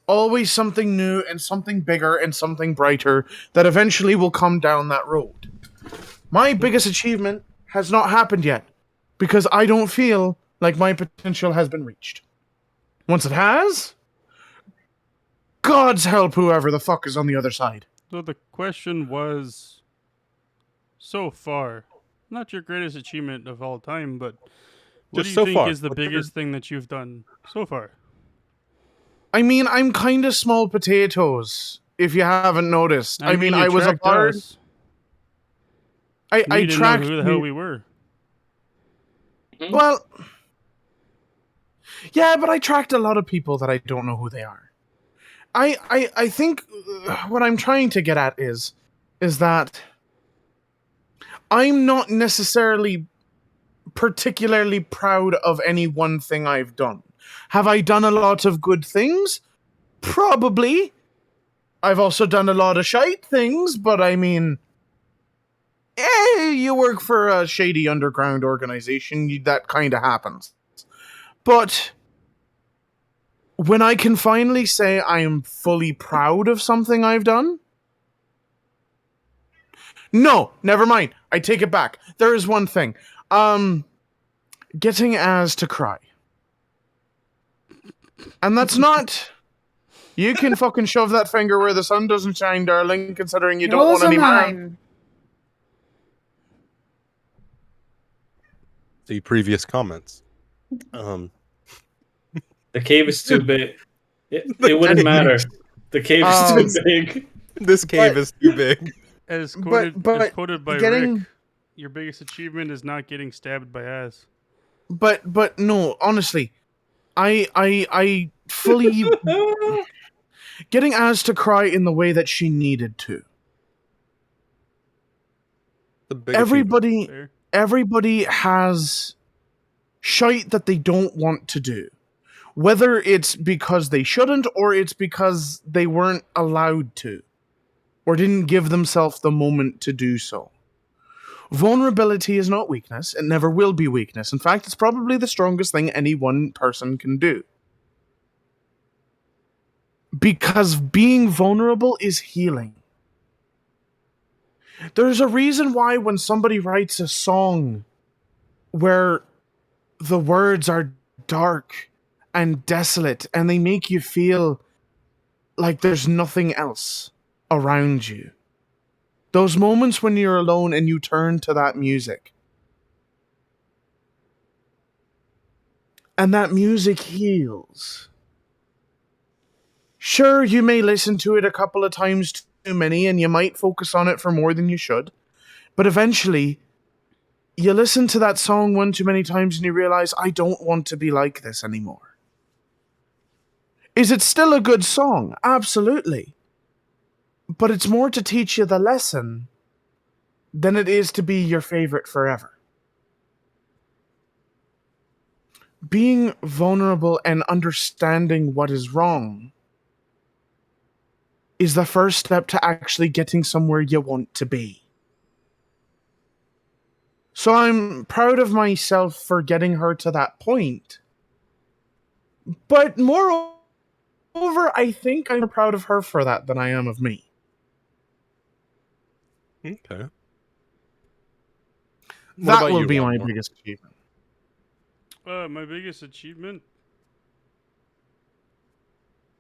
S5: always something new and something bigger and something brighter that eventually will come down that road. My biggest achievement has not happened yet because I don't feel like my potential has been reached. Once it has, God's help whoever the fuck is on the other side.
S1: So the question was, so far, not your greatest achievement of all time, but what
S3: Just
S1: do you
S3: so
S1: think
S3: far.
S1: is the
S3: Whatever-
S1: biggest thing that you've done so far?
S5: I mean, I'm kind of small potatoes, if you haven't noticed. I mean,
S1: you
S5: I was a
S1: tracked
S5: bard.
S1: us.
S5: I
S1: We didn't
S5: tracked
S1: know who the
S5: you.
S1: hell we were.
S5: Well, yeah, but I tracked a lot of people that I don't know who they are. I think what I'm trying to get at is that I'm not necessarily particularly proud of any one thing I've done. Have I done a lot of good things? Probably. I've also done a lot of shite things, but I mean, you work for a shady underground organization, that kind of happens. But when I can finally say I am fully proud of something I've done, no, never mind. I take it back. There is one thing. Getting Az to cry. And that's not. You can fucking shove that finger where the sun doesn't shine, darling, considering you don't want
S2: Those are
S5: any man.
S2: mine.
S3: The previous comments.
S4: The cave is too big. It wouldn't matter. The cave is too big.
S3: This cave is too big.
S1: As
S5: But-
S1: quoted by
S5: getting-
S1: Rick, your biggest achievement is not getting stabbed by Az.
S5: But no, honestly, I fully getting Az to cry in the way that she needed to.
S3: The big achievement.
S1: Fair.
S5: Everybody has shite that they don't want to do. Whether it's because they shouldn't or it's because they weren't allowed to or didn't give themselves the moment to do so. Vulnerability is not weakness. It never will be weakness. In fact, it's probably the strongest thing any one person can do. Because being vulnerable is healing. There's a reason why when somebody writes a song where the words are dark and desolate and they make you feel like there's nothing else around you. Those moments when you're alone and you turn to that music. And that music heals. Sure, you may listen to it a couple of times too many and you might focus on it for more than you should. But eventually, you listen to that song one too many times and you realize, I don't want to be like this anymore. Is it still a good song? Absolutely. But it's more to teach you the lesson than it is to be your favorite forever. Being vulnerable and understanding what is wrong is the first step to actually getting somewhere you want to be. So I'm proud of myself for getting her to that point. But moreover, I think I'm more proud of her for that than I am of me.
S3: Okay. What
S5: That
S3: about
S5: will
S3: you,
S5: be my
S3: Walmart?
S5: biggest achievement.
S1: My biggest achievement?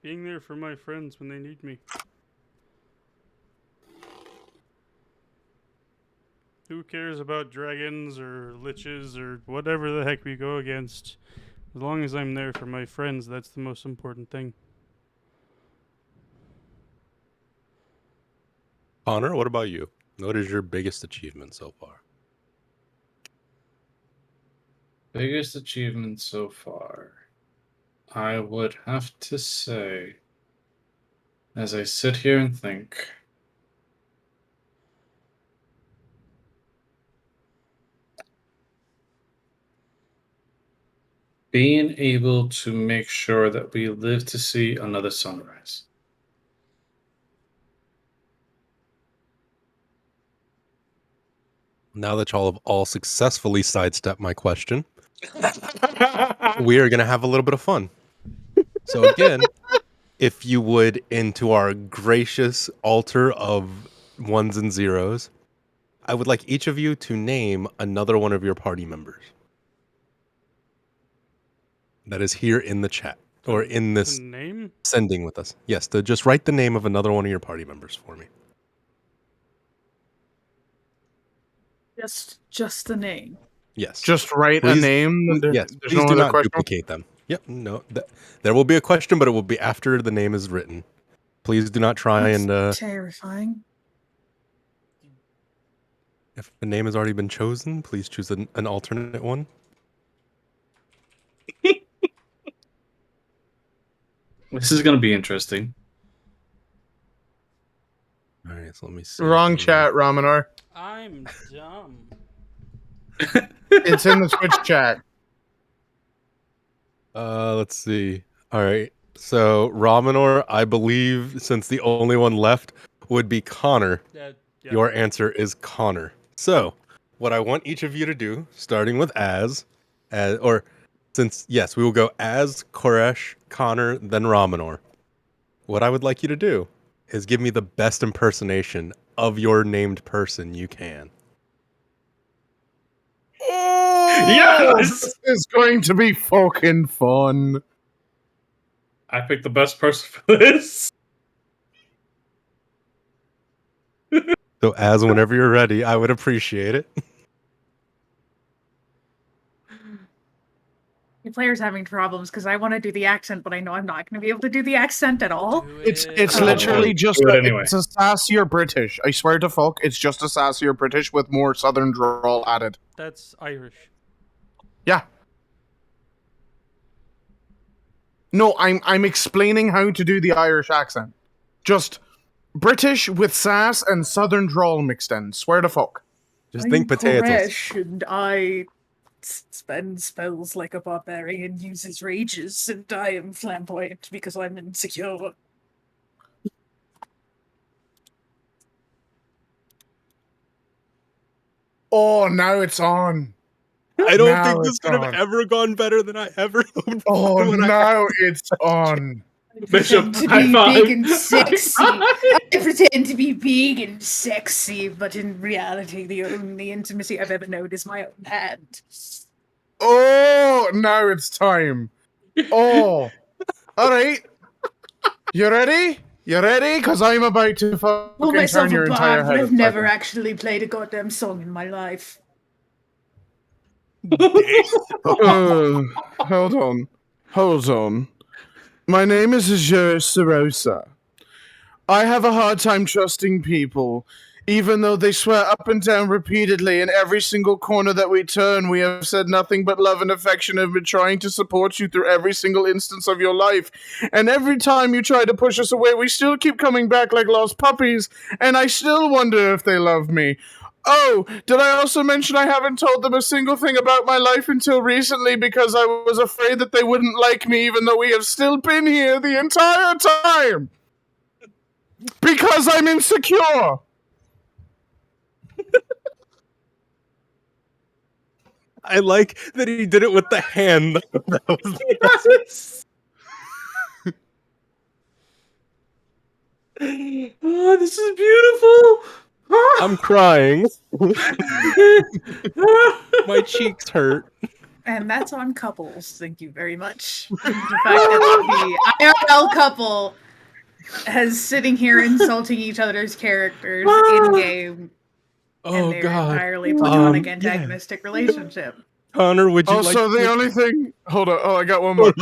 S1: Being there for my friends when they need me. Who cares about dragons or liches or whatever the heck we go against? As long as I'm there for my friends, that's the most important thing.
S3: Connor, what about you? What is your biggest achievement so far?
S4: Biggest achievement so far. I would have to say, as I sit here and think, being able to make sure that we live to see another sunrise.
S3: Now that y'all have all successfully sidestepped my question, we are going to have a little bit of fun. So again, if you would, into our gracious altar of ones and zeros, I would like each of you to name another one of your party members that is here in the chat or in
S1: The
S3: this
S1: name?
S3: sending with us. Yes, just write the name of another one of your party members for me.
S2: Just the name.
S3: Yes.
S5: Just write a
S3: Please-
S5: name.
S3: Yes,
S5: There's
S3: please
S5: no
S3: do
S5: other
S3: not
S5: question.
S3: duplicate them. Yep, no. There will be a question, but it will be after the name is written. Please do not try
S2: That's
S3: and
S2: terrifying.
S3: if the name has already been chosen, please choose an alternate one.
S4: This is going to be interesting.
S3: All right, so let me see.
S5: Wrong
S3: here.
S5: chat, Ramanar.
S1: I'm dumb.
S5: It's in the Switch chat.
S3: Let's see. All right. So Ramanor, I believe, since the only one left would be Connor,
S1: Yeah.
S3: your answer is Connor. So, what I want each of you to do, starting with or since yes, we will go as Koresh, Connor, then Ramanor. What I would like you to do is give me the best impersonation of your named person you can.
S5: Oh,
S4: Yes!
S5: this is going to be fucking fun.
S4: I picked the best person for this.
S3: So, as whenever you're ready, I would appreciate it.
S2: Your player's having problems because I want to do the accent, but I know I'm not going to be able to do the accent at all.
S1: Do
S5: It's
S1: it.
S5: literally just
S4: do it anyway.
S5: it's a sassier British. I swear to fuck, it's just a sassier British with more southern drawl added.
S1: That's Irish.
S5: Yeah. No, I'm explaining how to do the Irish accent. Just British with sass and southern drawl mixed in. Swear to fuck.
S3: Just think potatoes.
S2: Koresh, and I spend spells like a barbarian uses rages, and I am flamboyant because I'm insecure.
S5: Oh, now it's on.
S3: I don't
S5: Now
S3: think this
S5: it's
S3: could have
S5: on.
S3: ever gone better than I ever hoped
S5: Oh,
S3: for when I-
S5: now it's on.
S4: Bishop,
S2: pretend to
S4: high
S2: be
S4: five.
S2: big and sexy.
S4: High five.
S2: I pretend to be big and sexy, but in reality, the only intimacy I've ever known is my own hand.
S5: Oh, now it's time. Oh, all right. You ready? You ready? Because I'm about to
S2: Call
S5: fucking
S2: myself
S5: turn
S2: a
S5: your entire
S2: bard, but
S5: head.
S2: I've never
S5: upside
S2: actually played a goddamn song in my life.
S5: down. Hold on. Hold on. My name is Azure Sarosa. I have a hard time trusting people, even though they swear up and down repeatedly in every single corner that we turn. We have said nothing but love and affection and have been trying to support you through every single instance of your life. And every time you try to push us away, we still keep coming back like lost puppies, and I still wonder if they love me. Oh, did I also mention I haven't told them a single thing about my life until recently because I was afraid that they wouldn't like me, even though we have still been here the entire time? Because I'm insecure.
S3: I like that he did it with the hand. That was
S4: Yes. Oh, this is beautiful.
S3: I'm crying. My cheeks hurt.
S2: And that's on couples. Thank you very much. The fact that the IRL couple has sitting here insulting each other's characters in game
S3: Oh
S2: and their
S3: God,
S2: entirely platonic
S3: yeah.
S2: antagonistic relationship.
S3: Connor, would you
S5: Also,
S3: like?
S5: the only thing. Hold on. Oh, I got one more.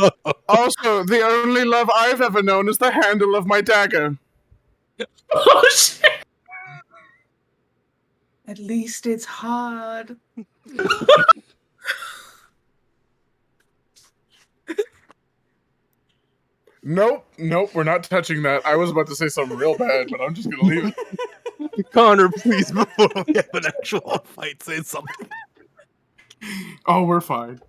S5: Also, the only love I've ever known is the handle of my dagger.
S4: Oh shit.
S2: At least it's hard.
S5: Nope, we're not touching that. I was about to say something real bad, but I'm just gonna leave it.
S3: Connor, please, before we have an actual fight, say something.
S5: Oh, we're fine.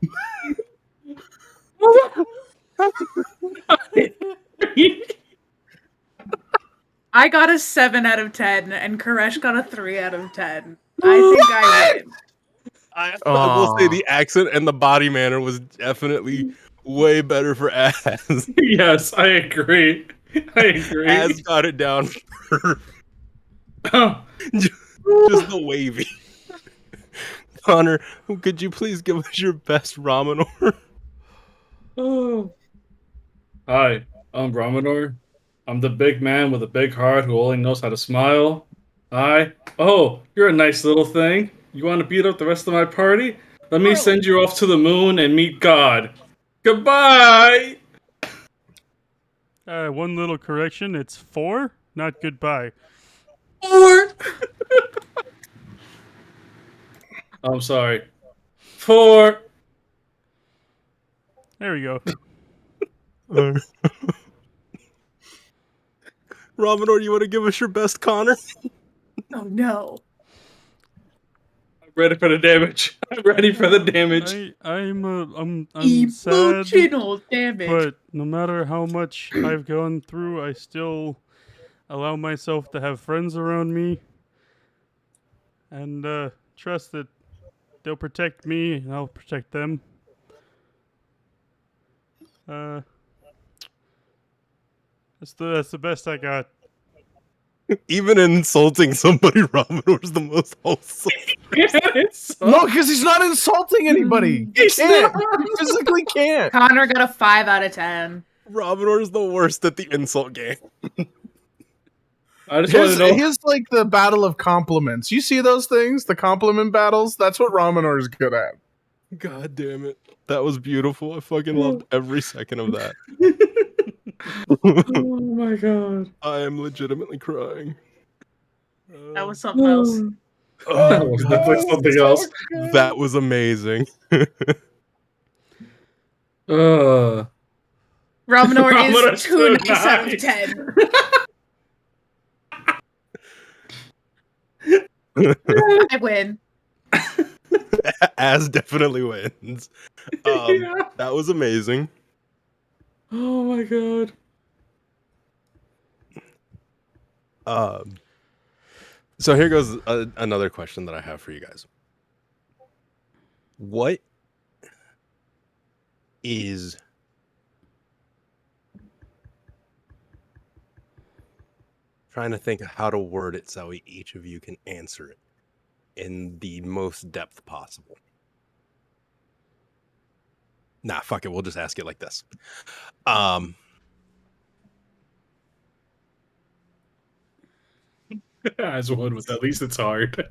S2: I got a 7 out of 10, and Koresh got a 3 out of 10. I think I win.
S3: I will say the accent and the body manner was definitely way better for Az.
S4: Yes, I agree. I agree.
S3: Az got it down.
S4: Oh,
S3: Just the wavy. Connor, could you please give us your best ramen order?
S4: oh. Hi, I'm Ramador. I'm the big man with a big heart who only knows how to smile. Hi. Oh, you're a nice little thing. You want to beat up the rest of my party? Let me send you off to the moon and meet God. Goodbye!
S1: One little correction. It's 4, not goodbye.
S4: I'm sorry. 4.
S1: There we go.
S3: Ramador, you want to give us your best, Connor?
S2: Oh no.
S4: I'm ready for the damage. I'm ready for the damage.
S1: I'm sad,
S2: Emotional damage.
S1: but no matter how much I've gone through, I still allow myself to have friends around me and trust that they'll protect me and I'll protect them. That's the best I got.
S3: Even insulting somebody, Ramador's the most wholesome.
S5: No, because he's not insulting anybody. He can't. He physically can't.
S2: Connor got a 5 out of 10.
S3: Ramador's the worst at the insult game.
S4: I just want to know.
S5: Here's like the battle of compliments. You see those things? The compliment battles? That's what Ramanor is good at.
S3: God damn it. That was beautiful. I fucking loved every second of that.
S4: Oh my god.
S3: I am legitimately crying.
S2: That was something else.
S4: That was definitely something else.
S3: That was amazing.
S2: Ramanor
S4: Ramanor
S2: is 2
S4: too
S2: nice out of
S4: nice.
S2: 10. I win.
S3: Az definitely wins.
S4: Yeah.
S3: That was amazing.
S4: Oh my god.
S3: So here goes another question that I have for you guys. What is trying to think of how to word it so each of you can answer it in the most depth possible. Nah, fuck it. We'll just ask it like this.
S4: As one with at least it's hard.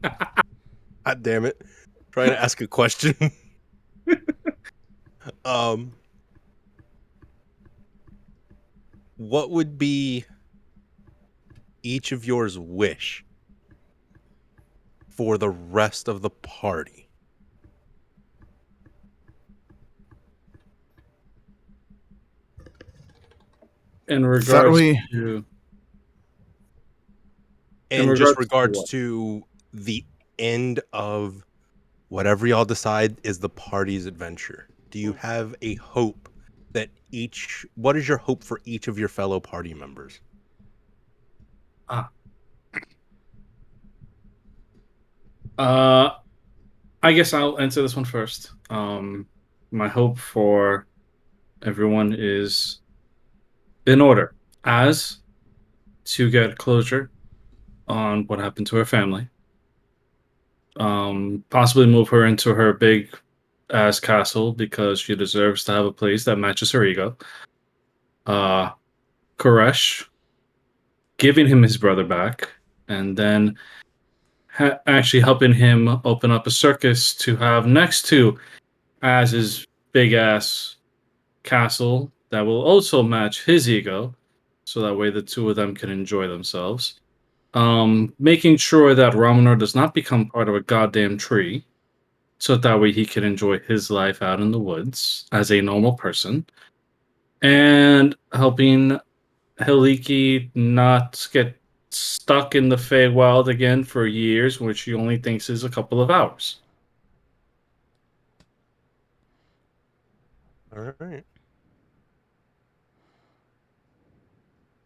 S3: God damn it. Trying to ask a question. What would be each of yours wish for the rest of the party?
S4: In regards to
S3: In just regards to the end of whatever y'all decide is the party's adventure. Do you have a hope that what is your hope for each of your fellow party members?
S4: I guess I'll answer this one first. My hope for everyone is in order, as to get closure on what happened to her family. Possibly move her into her big ass castle because she deserves to have a place that matches her ego. Koresh, giving him his brother back, and then actually helping him open up a circus to have next to Az's big ass castle that will also match his ego, so that way the two of them can enjoy themselves. Making sure that Ramanor does not become part of a goddamn tree, so that way he can enjoy his life out in the woods as a normal person. and helping Heliki not get stuck in the Feywild again for years, which she only thinks is a couple of hours.
S3: All right.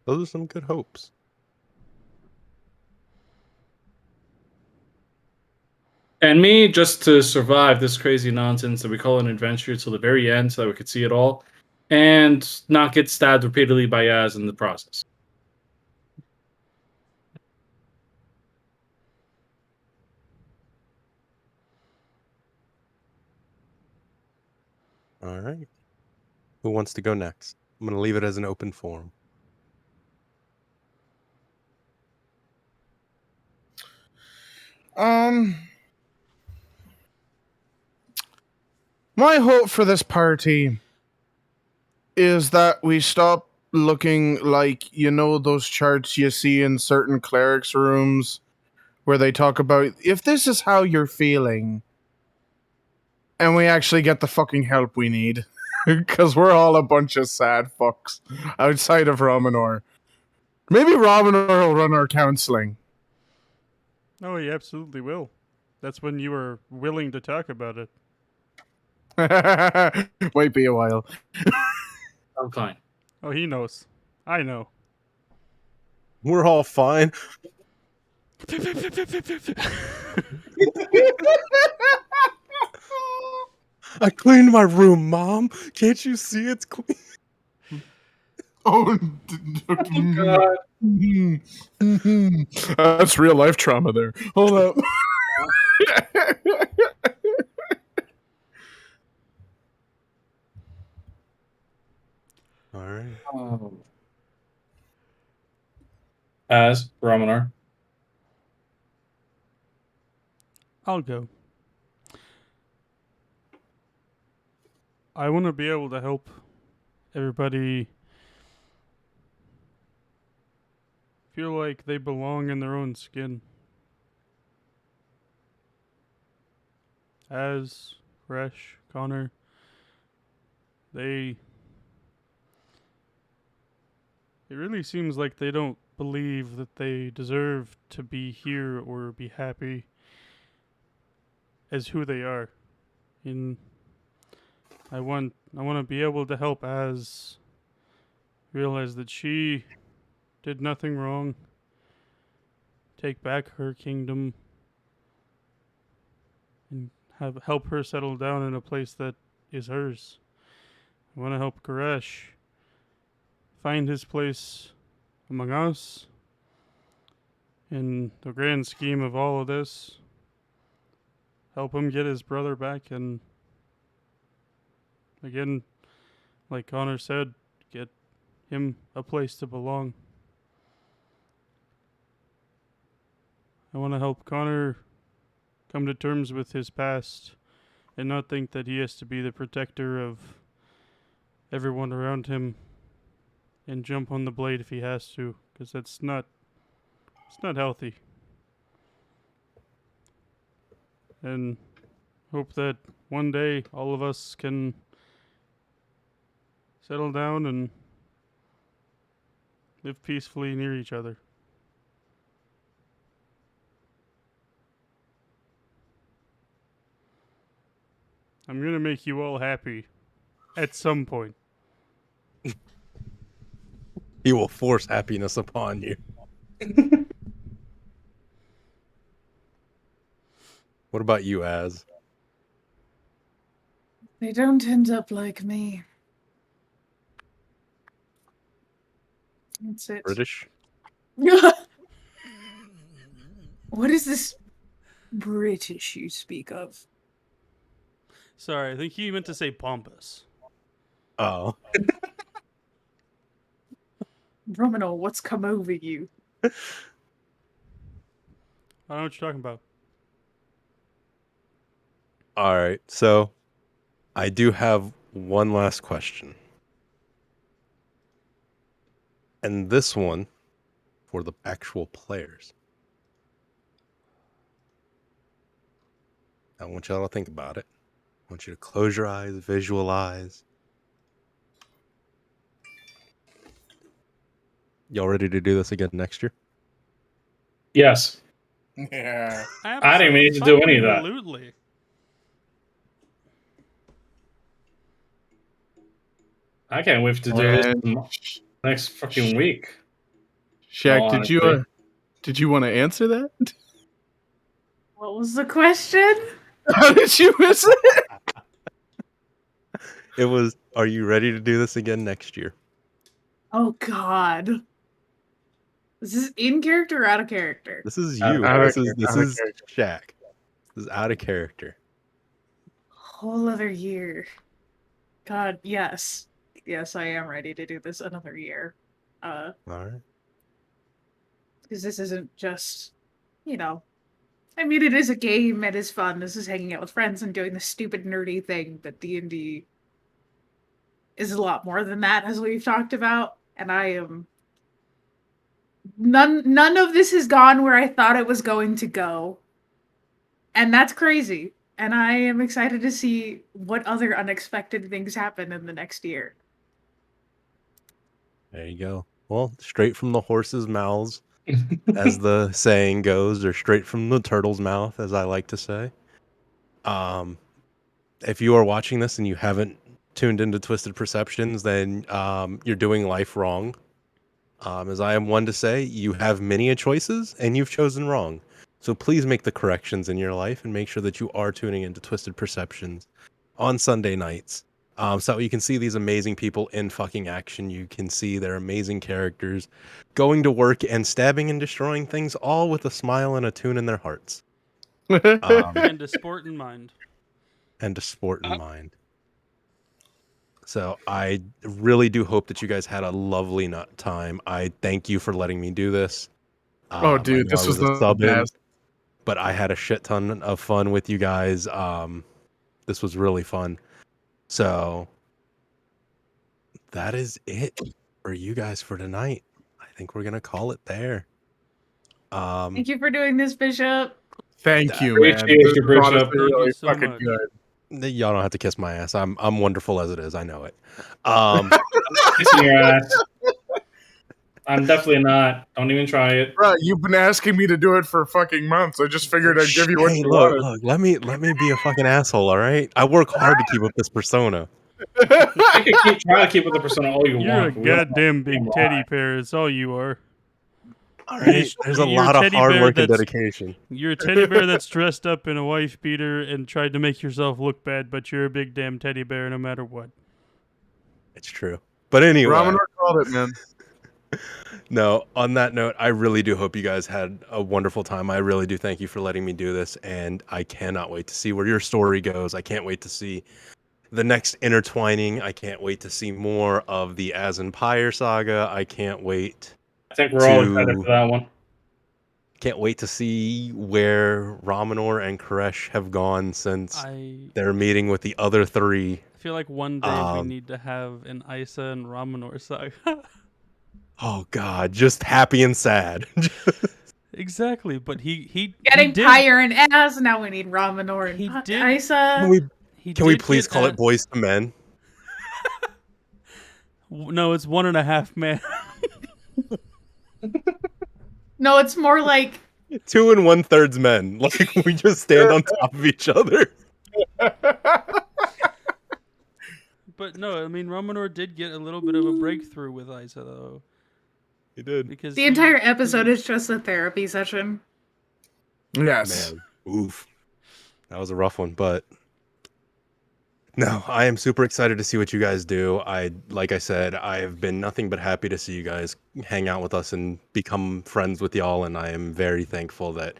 S3: Those are some good hopes.
S4: And me, just to survive this crazy nonsense that we call an adventure till the very end so that we could see it all, and not get stabbed repeatedly by Yaz in the process.
S3: All right. Who wants to go next? I'm going to leave it as an open forum.
S5: My hope for this party is that we stop looking like, those charts you see in certain clerics' rooms where they talk about if this is how you're feeling, and we actually get the fucking help we need. Because we're all a bunch of sad fucks outside of Romanor. Maybe Romanor will run our counseling.
S1: Oh, he absolutely will. That's when you were willing to talk about it.
S5: Might be a while.
S4: I'm fine.
S1: Oh, he knows. I know.
S3: We're all fine. I cleaned my room, Mom. Can't you see it's clean?
S5: Oh,
S4: God.
S5: That's real life trauma there. Hold up.
S3: All right.
S4: As Romanar.
S1: I'll go. I want to be able to help everybody feel like they belong in their own skin. As Fresh, Connor, it really seems like they don't believe that they deserve to be here or be happy as who they are. And I want to be able to help Az realize that she did nothing wrong. Take back her kingdom and help her settle down in a place that is hers. I want to help Koresh find his place among us in the grand scheme of all of this. Help him get his brother back, and again, like Connor said, get him a place to belong. I want to help Connor come to terms with his past and not think that he has to be the protector of everyone around him and jump on the blade if he has to, because it's not healthy. And hope that one day all of us can settle down and live peacefully near each other. I'm gonna make you all happy at some point.
S3: He will force happiness upon you. What about you, Az?
S2: They don't end up like me. That's it.
S3: British?
S2: What is this British you speak of?
S1: Sorry, I think he meant to say pompous.
S3: Oh.
S2: Romano, what's come over you?
S1: I don't know what you're talking about.
S3: All right. So I do have one last question. And this one for the actual players. I want y'all to think about it. I want you to close your eyes, visualize. Y'all ready to do this again next year?
S4: Yes.
S5: Yeah.
S4: I didn't even need to do any of that.
S1: Absolutely.
S4: I can't wait to do this
S5: And
S4: next fucking week.
S5: Shaq,
S4: No, honestly.
S5: did you want to answer that?
S2: What was the question?
S5: How did you miss it?
S3: It was, are you ready to do this again next year?
S2: Oh God. Is this in character or out of character?
S3: This is
S4: Out of
S3: you.
S4: character,
S3: This
S5: out of
S3: is Shaq. This is out of character.
S2: Whole other year. God, yes. Yes, I am ready to do this another year.
S3: All right.
S2: Because this isn't just, I mean, it is a game, it is fun. This is hanging out with friends and doing the stupid nerdy thing, but D&D is a lot more than that, as we've talked about. And I am none of this has gone where I thought it was going to go. And that's crazy. And I am excited to see what other unexpected things happen in the next year.
S3: There you go. Well, straight from the horse's mouths, as the saying goes, or straight from the turtle's mouth, as I like to say. If you are watching this and you haven't tuned into Twisted Perceptions, then you're doing life wrong. As I am one to say, you have many a choices and you've chosen wrong. So please make the corrections in your life and make sure that you are tuning into Twisted Perceptions on Sunday nights. So you can see these amazing people in fucking action. You can see their amazing characters going to work and stabbing and destroying things, all with a smile and a tune in their hearts.
S1: And a sport in mind.
S3: And a sport in mind. So I really do hope that you guys had a lovely time. I thank you for letting me do this.
S5: Oh,
S3: I
S5: dude,
S3: know I
S5: this was
S3: was a
S5: the
S3: sub in,
S5: best.
S3: but I had a shit ton of fun with you guys. This was really fun. So that is it for you guys for tonight. I think we're gonna call it there.
S2: Thank you for doing this, Bishop.
S5: Thank you,
S4: Appreciate
S5: man. This
S4: you,
S5: was honestly
S4: Bishop.
S1: Thank you
S5: really
S1: so
S5: fucking
S1: much.
S5: good.
S3: Y'all don't have to kiss my ass. I'm wonderful as it is. I know it.
S4: Kissing your ass. I'm definitely not. Don't even try it.
S5: Bro, you've been asking me to do it for fucking months. I just figured I'd give you what
S3: Hey,
S5: you
S3: look,
S5: wanted.
S3: look. Let me be a fucking asshole. All right. I work hard to keep up this persona.
S4: I could try to keep with the persona all you
S1: You're a
S4: want. But we don't
S1: goddamn big
S4: lie.
S1: teddy bear. It's all you are.
S3: All
S1: You're
S3: right.
S1: just-
S3: There's a
S1: you're
S3: lot of
S1: teddy
S3: hard
S1: bear
S3: work and
S1: that's-
S3: dedication.
S1: You're a teddy bear that's dressed up in a wife beater and tried to make yourself look bad, but you're a big damn teddy bear no matter what.
S3: It's true. But anyway,
S5: Ramen called it, man.
S3: no, on that note, I really do hope you guys had a wonderful time. I really do thank you for letting me do this, and I cannot wait to see where your story goes. I can't wait to see the next intertwining. I can't wait to see more of the As and Pyre saga. I can't wait.
S4: I think we're all excited for that one.
S3: Can't wait to see where Ramanor and Koresh have gone since
S1: I
S3: their meeting with the other three.
S1: feel like one day we
S3: Um,
S1: need to have an Isa and Ramanor saga.
S3: Oh God, just happy and sad.
S1: Exactly, but he
S2: Getting
S1: did,
S2: Pyre and ass. Now we need Ramanor and
S1: He did-
S3: Can
S2: Isa.
S3: we
S1: he
S3: can we
S1: did
S3: please
S1: get
S3: call
S1: a-
S3: it Boys to Men?
S1: No, it's 1.5 man.
S2: No, it's more like
S3: 2 1/3 men. Like we just stand on top of each other.
S1: But no, I mean Ramanor did get a little bit of a breakthrough with Isa though,
S3: He did.
S1: because
S2: the entire episode is just a therapy session.
S5: Yes.
S3: Man, oof. That was a rough one, but no, I am super excited to see what you guys do. Like I said, I have been nothing but happy to see you guys hang out with us and become friends with y'all, and I am very thankful that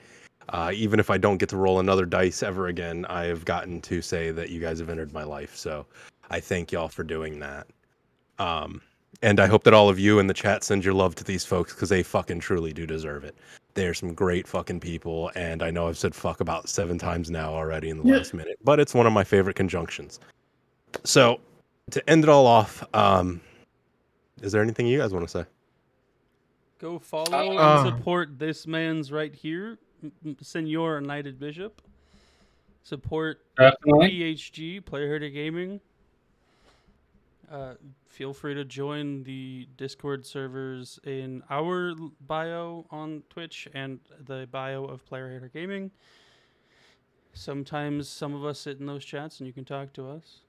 S3: even if I don't get to roll another dice ever again, I have gotten to say that you guys have entered my life. So I thank y'all for doing that. And I hope that all of you in the chat send your love to these folks because they fucking truly do deserve it. They're some great fucking people, and I know I've said fuck about 7 times now already in the last minute, but it's one of my favorite conjunctions. So, to end it all off, is there anything you guys want to say?
S1: Go follow
S5: Uh,
S1: and support this man's right here, Senor Knighted Bishop. Support
S4: Definitely.
S1: PHG, Player Herder Gaming. Feel free to join the Discord servers in our bio on Twitch and the bio of Player Hater Gaming. Sometimes some of us sit in those chats and you can talk to us.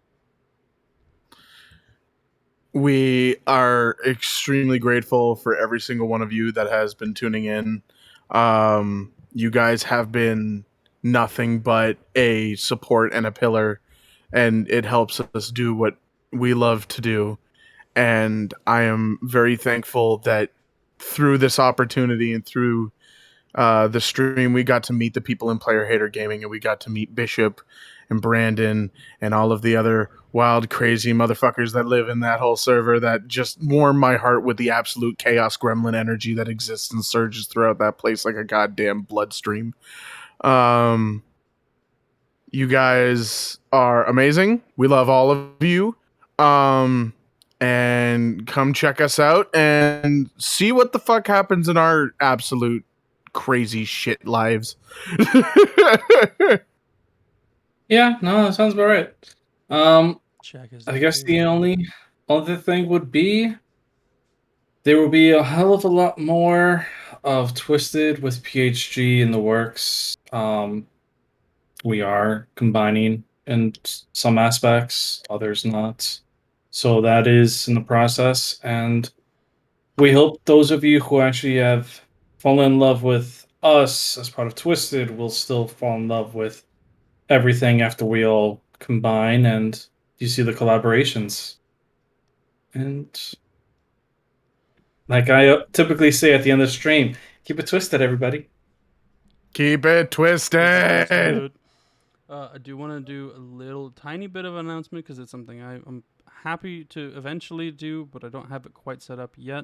S5: We are extremely grateful for every single one of you that has been tuning in. You guys have been nothing but a support and a pillar, and it helps us do what we love to do. And I am very thankful that through this opportunity and through the stream, we got to meet the people in Player Hater Gaming, and we got to meet Bishop and Brandon and all of the other wild, crazy motherfuckers that live in that whole server that just warm my heart with the absolute chaos gremlin energy that exists and surges throughout that place like a goddamn bloodstream. You guys are amazing. We love all of you. And come check us out and see what the fuck happens in our absolute crazy shit lives.
S4: Yeah, no, that sounds about right.
S1: Check is
S4: I
S1: the
S4: guess the
S1: favorite.
S4: only other thing would be there will be a hell of a lot more of Twisted with PHG in the works. We are combining in some aspects, others not. So that is in the process, and we hope those of you who actually have fallen in love with us as part of Twisted will still fall in love with everything after we all combine and you see the collaborations. And like I typically say at the end of the stream, keep it twisted, everybody.
S5: Keep it twisted.
S1: I do want to do a little tiny bit of an announcement because it's something I'm happy to eventually do, but I don't have it quite set up yet.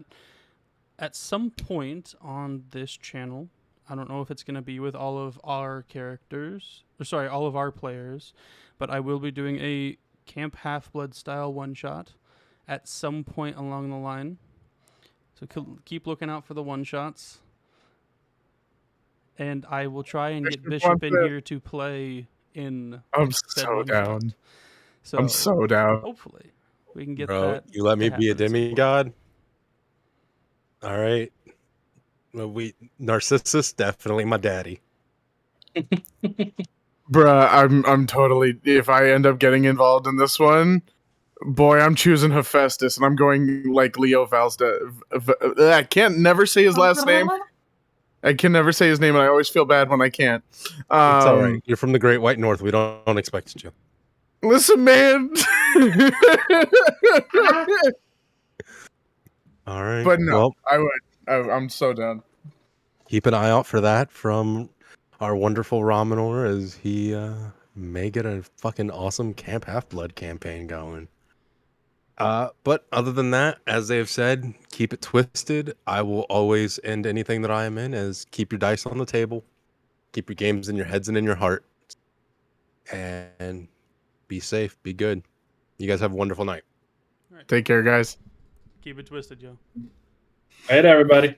S1: At some point on this channel, I don't know if it's going to be with all of our characters, all of our players, but I will be doing a Camp Half-Blood style one-shot at some point along the line. So keep looking out for the one-shots. And I will try and get Bishop in here to play in
S5: I'm
S1: said
S5: so
S1: one-shot.
S5: down.
S1: So
S5: I'm so down.
S1: hopefully we can get
S3: Bro,
S1: that.
S3: you let me
S1: to
S3: be a
S1: happen at some point.
S3: demigod? All right. Well, Narcissus, definitely my daddy.
S5: Bruh, I'm totally, if I end up getting involved in this one, boy, I'm choosing Hephaestus and I'm going like Leo Valsta. I can't never say his last name. I can never say his name, and I always feel bad when I can't.
S3: It's all right. You're from the Great White North. We don't expect you.
S5: Listen, man.
S3: All right.
S5: But no,
S3: Well,
S5: I would. I'm so down.
S3: keep an eye out for that from our wonderful Raminor as he may get a fucking awesome Camp Half-Blood campaign going. But other than that, as they have said, keep it twisted. I will always end anything that I am in as keep your dice on the table, keep your games in your heads and in your heart, and be safe, be good. You guys have a wonderful night.
S5: Take care, guys.
S1: Keep it twisted, Joe.
S4: All right, everybody.